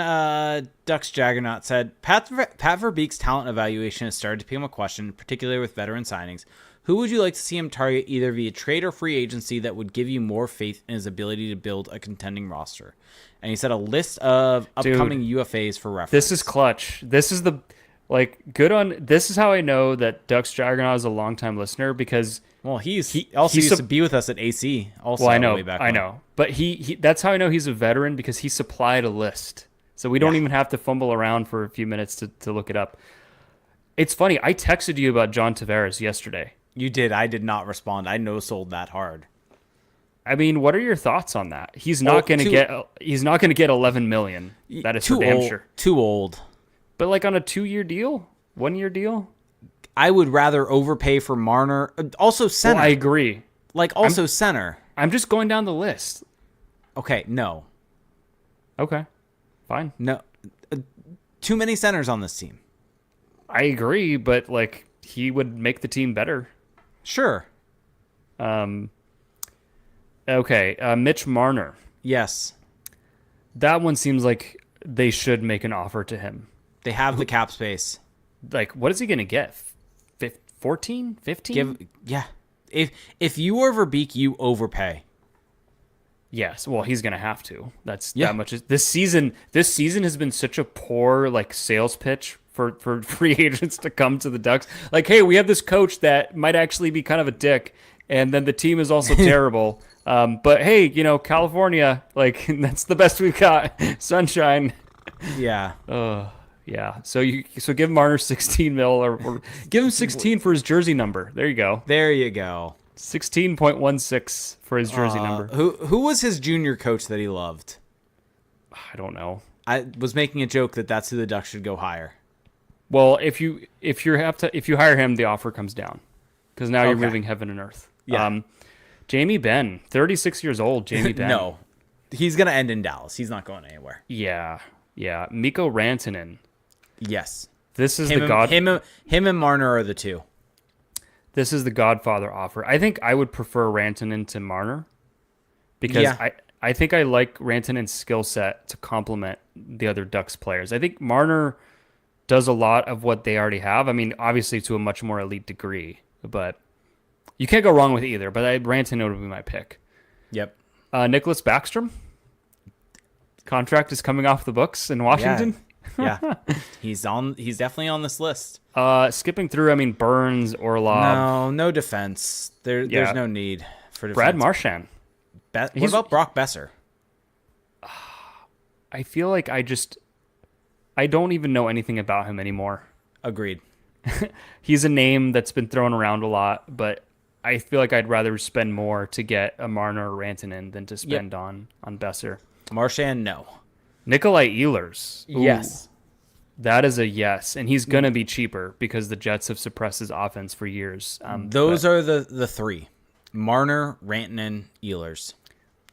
Ducks Jaggernaut said, Pat Verbeek's talent evaluation has started to become a question, particularly with veteran signings. Who would you like to see him target either via trade or free agency that would give you more faith in his ability to build a contending roster? And he said a list of upcoming UFAs for reference. This is clutch. This is the Like, good on. This is how I know that Ducks Juggernaut is a longtime listener because Well, he also used to be with us at AC. Also, well, I know, way back I when. know, but he that's how I know he's a veteran because he supplied a list, so we don't Yeah. even have to fumble around for a few minutes to look it up. It's funny. I texted you about John Tavares yesterday. You did. I did not respond. I no sold that hard. I mean, what are your thoughts on that? He's Well, not going to get. He's not going to get 11 million. That is for Too damn old. sure. Too old. But like on a 2-year deal, 1-year deal. I would rather overpay for Marner. Also center. Well, I agree. Center. I'm just going down the list. Okay, no. Okay, fine. No. Too many centers on this team. I agree, but like he would make the team better. Sure. Okay, Mitch Marner. Yes. That one seems like they should make an offer to him. They have the cap space. Like, what is he going to get? 14? 15? Yeah. If you are Verbeek, you overpay. Yes. Well, he's going to have to. That's that much. This season has been such a poor like sales pitch for free agents to come to the Ducks. Like, hey, we have this coach that might actually be kind of a dick, and then the team is also terrible. But hey, California, like that's the best we've got. Sunshine. Yeah. Yeah. So give Marner 16 mil or give him 16 for his jersey number. There you go. There you go. 16.16 for his jersey number. Who was his junior coach that he loved? I don't know. I was making a joke that's who the Ducks should go hire. Well, if you hire him, the offer comes down because now you're Okay. moving heaven and earth. Yeah. Jamie Benn, 36 years old. Jamie Benn. No. He's going to end in Dallas. He's not going anywhere. Yeah. Mikko Rantanen. Yes. This is Him and Marner are the two. This is the Godfather offer. I think I would prefer Rantanen to Marner because I think I like Rantanen's skill set to complement the other Ducks players. I think Marner does a lot of what they already have. I mean, obviously to a much more elite degree, but you can't go wrong with either. But Rantanen would be my pick. Yep. Nicholas Backstrom. Contract is coming off the books in Washington. Yeah. He's definitely on this list. Skipping through, I mean, Burns, Orlov. No defense. There's no need for defense. Brad Marchand. What about Brock Besser? I feel like I don't even know anything about him anymore. Agreed. He's a name that's been thrown around a lot, but I feel like I'd rather spend more to get a Marner or Rantanen than to spend on Besser. Marchand, no. Nikolai Ehlers. Ooh, Yes. That is a yes, and he's going to be cheaper because the Jets have suppressed his offense for years. Those are the three. Marner, Rantanen, Ehlers.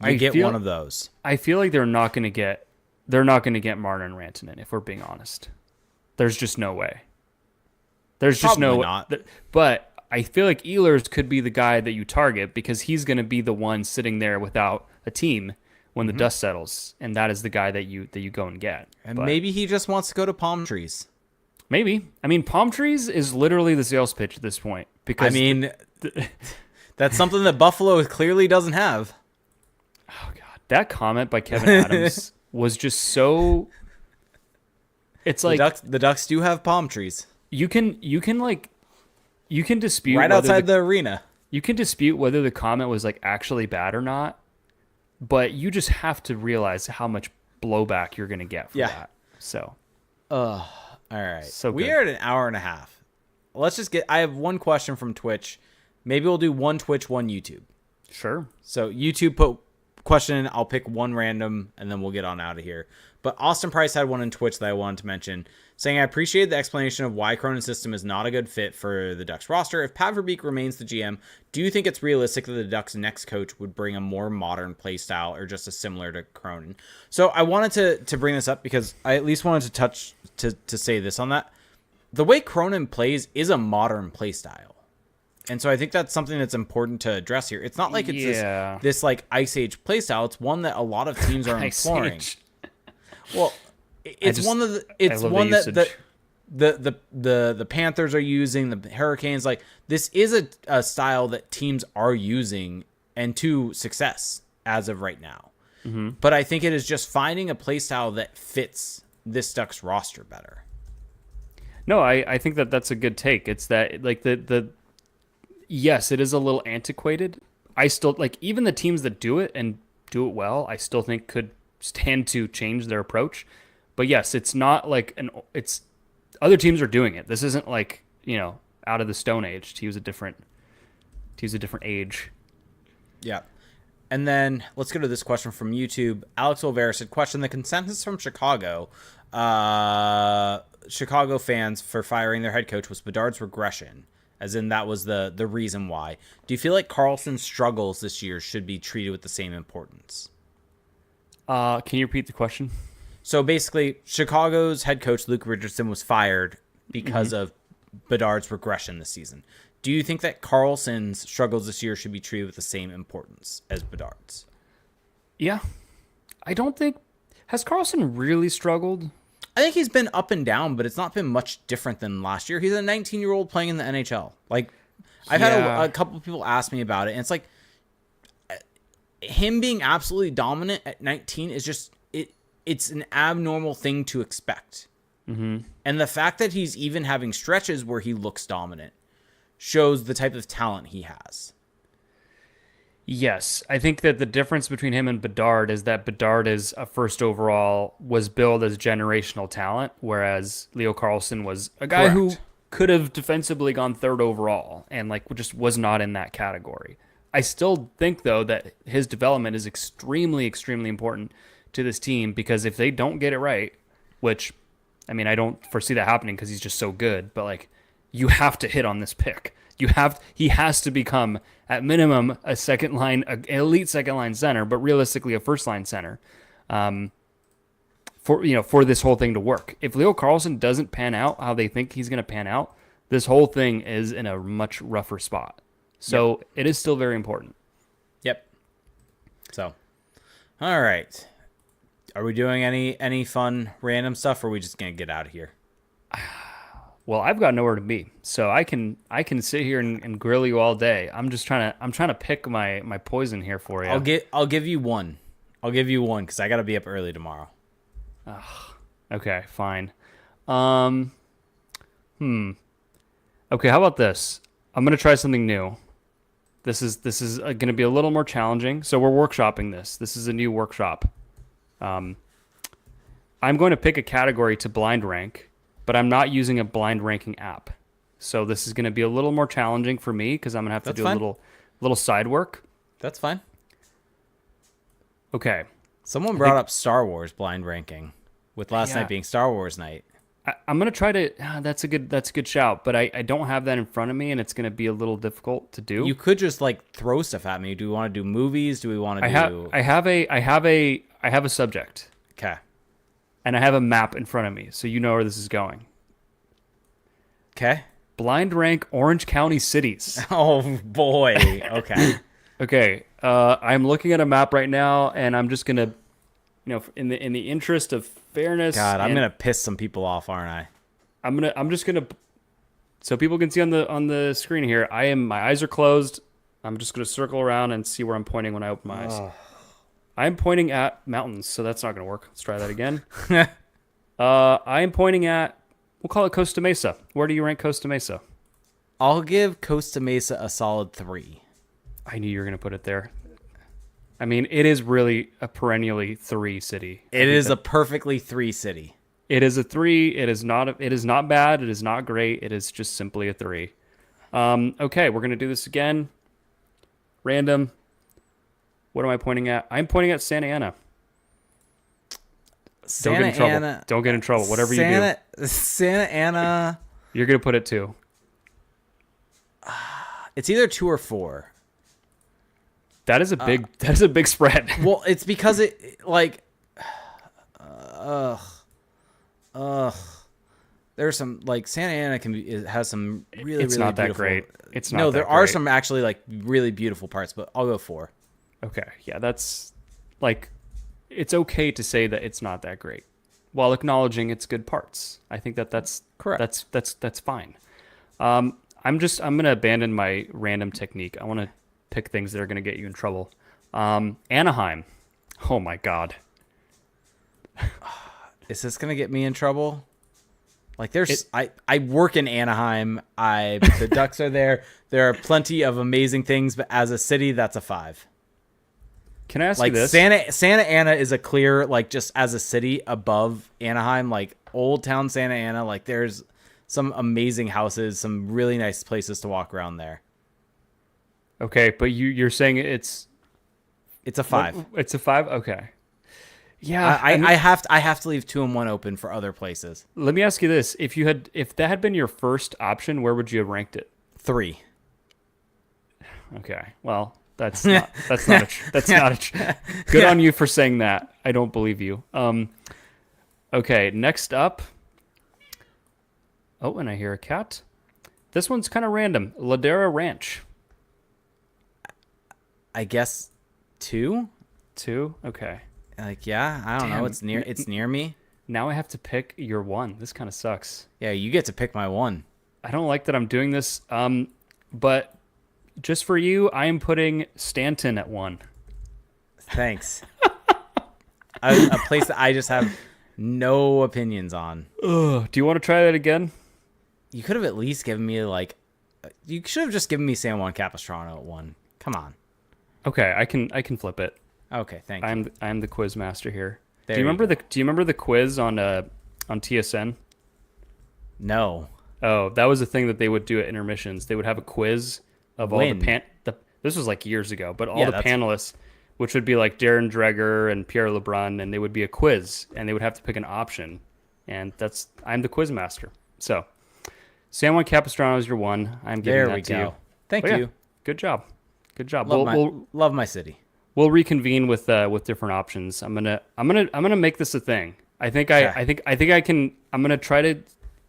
You get one of those. I feel like they're not going to get Marner and Rantanen, if we're being honest. There's just no way. There's just Probably no not. But I feel like Ehlers could be the guy that you target because he's going to be the one sitting there without a team when the dust settles, and that is the guy that you go and get. And But maybe he just wants to go to palm trees. maybe. I mean, palm trees is literally the sales pitch at this point because That's something that Buffalo clearly doesn't have. oh god, that comment by Kevin Adams was just so. It's like The Ducks do have palm trees you can dispute right whether outside the arena. You can dispute whether the comment was like actually bad or not, but you just have to realize how much blowback you're going to get for that. So, All right. So we good. are at an hour and a half. Let's just I have one question from Twitch. Maybe we'll do one Twitch, one YouTube. sure. So YouTube put question in. I'll pick one random, and then we'll get on out of here. But Austin Price had one in Twitch that I wanted to mention, saying, I appreciate the explanation of why Cronin's system is not a good fit for the Ducks roster. If Pat Verbeek remains the GM, do you think it's realistic that the Ducks' next coach would bring a more modern play style or just a similar to Cronin? So I wanted to bring this up because I at least wanted to touch to say this on that. The way Cronin plays is a modern play style. And so I think that's something that's important to address here. It's not like it's this like Ice Age play style. It's one that a lot of teams are employing. Well, it's one that the Panthers are using, the Hurricanes. Like, this is a style that teams are using and to success as of right now. Mm-hmm. But I think it is just finding a play style that fits this Ducks roster better. No, I think that that's a good take. It's that like the yes, it is a little antiquated. I still like even the teams that do it and do it well, I still think could stand to change their approach. But yes, it's not like it's other teams are doing it. This isn't like, out of the Stone Age to use a different age. Yeah. And then let's go to this question from YouTube. Alex Olvera said, question, the consensus from Chicago fans for firing their head coach was Bedard's regression, as in that was the reason why. Do you feel like Karlsson's struggles this year should be treated with the same importance? Can you repeat the question? So basically, Chicago's head coach, Luke Richardson, was fired because of Bedard's regression this season. Do you think that Karlsson's struggles this year should be treated with the same importance as Bedard's? Yeah. I don't think... Has Karlsson really struggled? I think he's been up and down, but it's not been much different than last year. He's a 19-year-old playing in the NHL. Like, I've had a couple of people ask me about it, and it's like, him being absolutely dominant at 19 is just... It's an abnormal thing to expect. Mm-hmm. And the fact that he's even having stretches where he looks dominant shows the type of talent he has. Yes, I think that the difference between him and Bedard is that Bedard is a first overall, was billed as generational talent, whereas Leo Karlsson was a guy who could have defensively gone third overall and like just was not in that category. I still think though that his development is extremely, extremely important to this team, because if they don't get it right, which I mean I don't foresee that happening because he's just so good, but like you have to hit on this pick. He has to become at minimum an elite second line center, but realistically a first line center, for this whole thing to work. If Leo Karlsson doesn't pan out how they think he's going to pan out, this whole thing is in a much rougher spot. So It is still very important. Yep. So, all right. Are we doing any fun random stuff, or are we just gonna get out of here? Well, I've got nowhere to be, so I can sit here and grill you all day. I'm trying to pick my poison here for you. I'll give you one. I'll give you one because I gotta be up early tomorrow. Okay, fine. Okay, how about this? I'm gonna try something new. This is gonna be a little more challenging. So we're workshopping this. This is a new workshop. I'm going to pick a category to blind rank, but I'm not using a blind ranking app. So this is going to be a little more challenging for me because I'm going to have to do a little side work. That's fine. Okay. Someone brought up Star Wars blind ranking, with last night being Star Wars night. I'm going to try to... that's a good shout, but I don't have that in front of me, and it's going to be a little difficult to do. You could just like throw stuff at me. Do we want to do movies? Do we want to do... I have a subject. Okay. And I have a map in front of me, so you know where this is going. Okay. Blind rank Orange County cities. Oh, boy. Okay. Okay. I'm looking at a map right now, and I'm just going to, in the interest of fairness... God, I'm going to piss some people off, aren't I? I'm just going to... So people can see on the screen here, my eyes are closed. I'm just going to circle around and see where I'm pointing when I open my eyes. I'm pointing at mountains, so that's not going to work. Let's try that again. I am pointing at, we'll call it Costa Mesa. Where do you rank Costa Mesa? I'll give Costa Mesa a solid 3. I knew you were going to put it there. I mean, it is really a perennially 3 city. It is a perfectly 3 city. It is a 3. It is not bad. It is not great. It is just simply a 3. Okay, we're going to do this again. Random. What am I pointing at? I'm pointing at Santa Ana. Don't get in trouble. Don't get in trouble. Whatever you do. Santa Ana. You're going to put it 2. It's either 2 or 4. That is a big spread. Well, it's because it like there's some like Santa Ana has some really it's really not beautiful. That great. It's not. No, that there great. are some actually like really beautiful parts, but I'll go 4. Okay, yeah, that's like it's okay to say that it's not that great while acknowledging its good parts. I think that's correct. That's fine. I'm going to abandon my random technique. I want to pick things that are going to get you in trouble. Anaheim. Oh my God. Is this going to get me in trouble? Like I work in Anaheim. The Ducks are there. There are plenty of amazing things, but as a city, that's a 5. Can I ask Like you this? Santa Ana is a clear, like, just as a city above Anaheim, like Old Town Santa Ana. Like, there's some amazing houses, some really nice places to walk around there. Okay, but you're saying it's a 5. It's a 5. Okay. Yeah, I have to leave 2 and 1 open for other places. let me ask you this: if that had been your first option, where would you have ranked it? 3. Okay, well, that's not good on you for saying that. I don't believe you. Okay, next up. Oh, and I hear a cat. This one's kind of random. Ladera Ranch. I guess 2. 2. Okay. Like, yeah, I don't know. It's near me. Now I have to pick your 1. This kind of sucks. Yeah, you get to pick my 1. I don't like that I'm doing this. But just for you, I am putting Stanton at 1. Thanks. A place that I just have no opinions on. Ugh, do you want to try that again? You could have at least given me, like, you should have just given me San Juan Capistrano at 1. Come on. Okay, I can flip it. Okay, thank you. I'm the quiz master here. There Do you remember go. do you remember the quiz on TSN? No. Oh, that was a thing that they would do at intermissions. They would have a quiz of all When? this was like years ago, but all Yeah, the that's- panelists, which would be like Darren Dreger and Pierre LeBrun, and they would be a quiz, and they would have to pick an option, and I'm the quiz master. So, San Juan Capistrano is your 1. I'm giving There that we to go. you. Thank But yeah, you. good job. Good job. Love my city. We'll reconvene with different options. I'm gonna make this a thing. I think I can. I'm gonna try to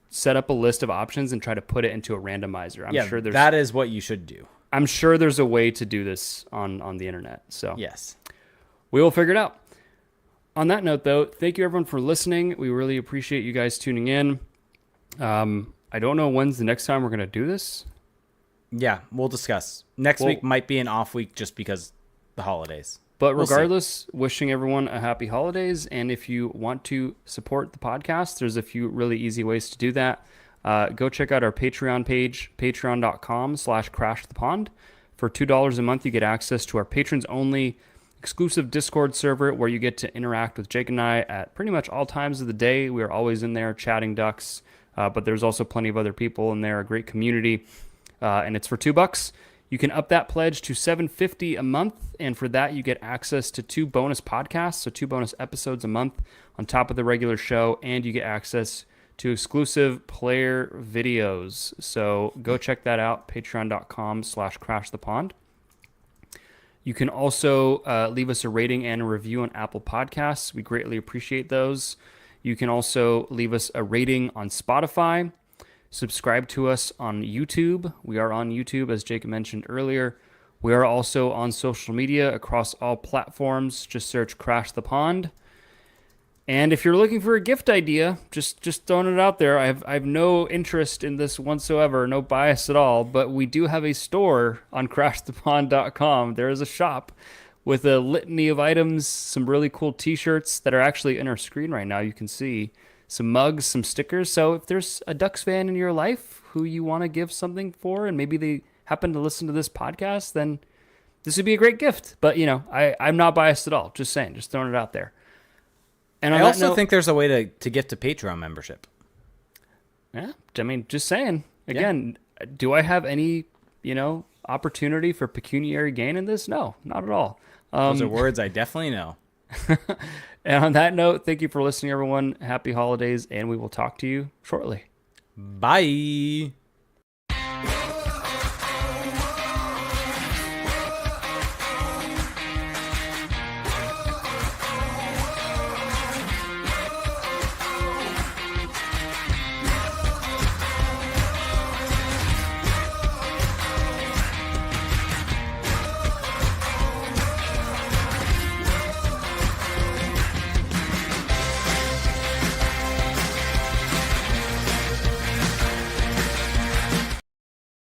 set up a list of options and try to put it into a randomizer. I'm sure that is what you should do. I'm sure there's a way to do this on the internet. So Yes. we will figure it out. On that note, though, thank you everyone for listening. We really appreciate you guys tuning in. I don't know when's the next time we're gonna do this. Yeah, we'll discuss. Next week might be an off week just because the holidays. But We'll see. regardless, wishing everyone a happy holidays. And if you want to support the podcast, there's a few really easy ways to do that. Go check out our Patreon page, patreon.com/crashthepond. For $2 a month, you get access to our patrons only exclusive Discord server where you get to interact with Jake and I at pretty much all times of the day. We are always in there chatting ducks, but there's also plenty of other people in there, a great community. And it's for $2. You can up that pledge to $7.50 a month, and for that you get access to 2 bonus podcasts, so 2 bonus episodes a month on top of the regular show, and you get access to exclusive player videos. So go check that out, patreon.com/crashthepond. You can also leave us a rating and a review on Apple Podcasts. We greatly appreciate those. You can also leave us a rating on Spotify. Subscribe to us on YouTube. We are on YouTube, as Jacob mentioned earlier. We are also on social media across all platforms. Just search Crash the Pond. And if you're looking for a gift idea, just throwing it out there. I have no interest in this whatsoever, no bias at all. But we do have a store on crashthepond.com. There is a shop with a litany of items, some really cool T-shirts that are actually in our screen right now. You can see some mugs, some stickers. So if there's a Ducks fan in your life who you want to give something for, and maybe they happen to listen to this podcast, then this would be a great gift. But, I'm not biased at all. Just saying, just throwing it out there. And I also think there's a way to get to Patreon membership. Yeah, I mean, just saying. Again, do I have any, opportunity for pecuniary gain in this? No, not at all. Those are words I definitely know. And on that note, thank you for listening, everyone. Happy holidays, and we will talk to you shortly. Bye.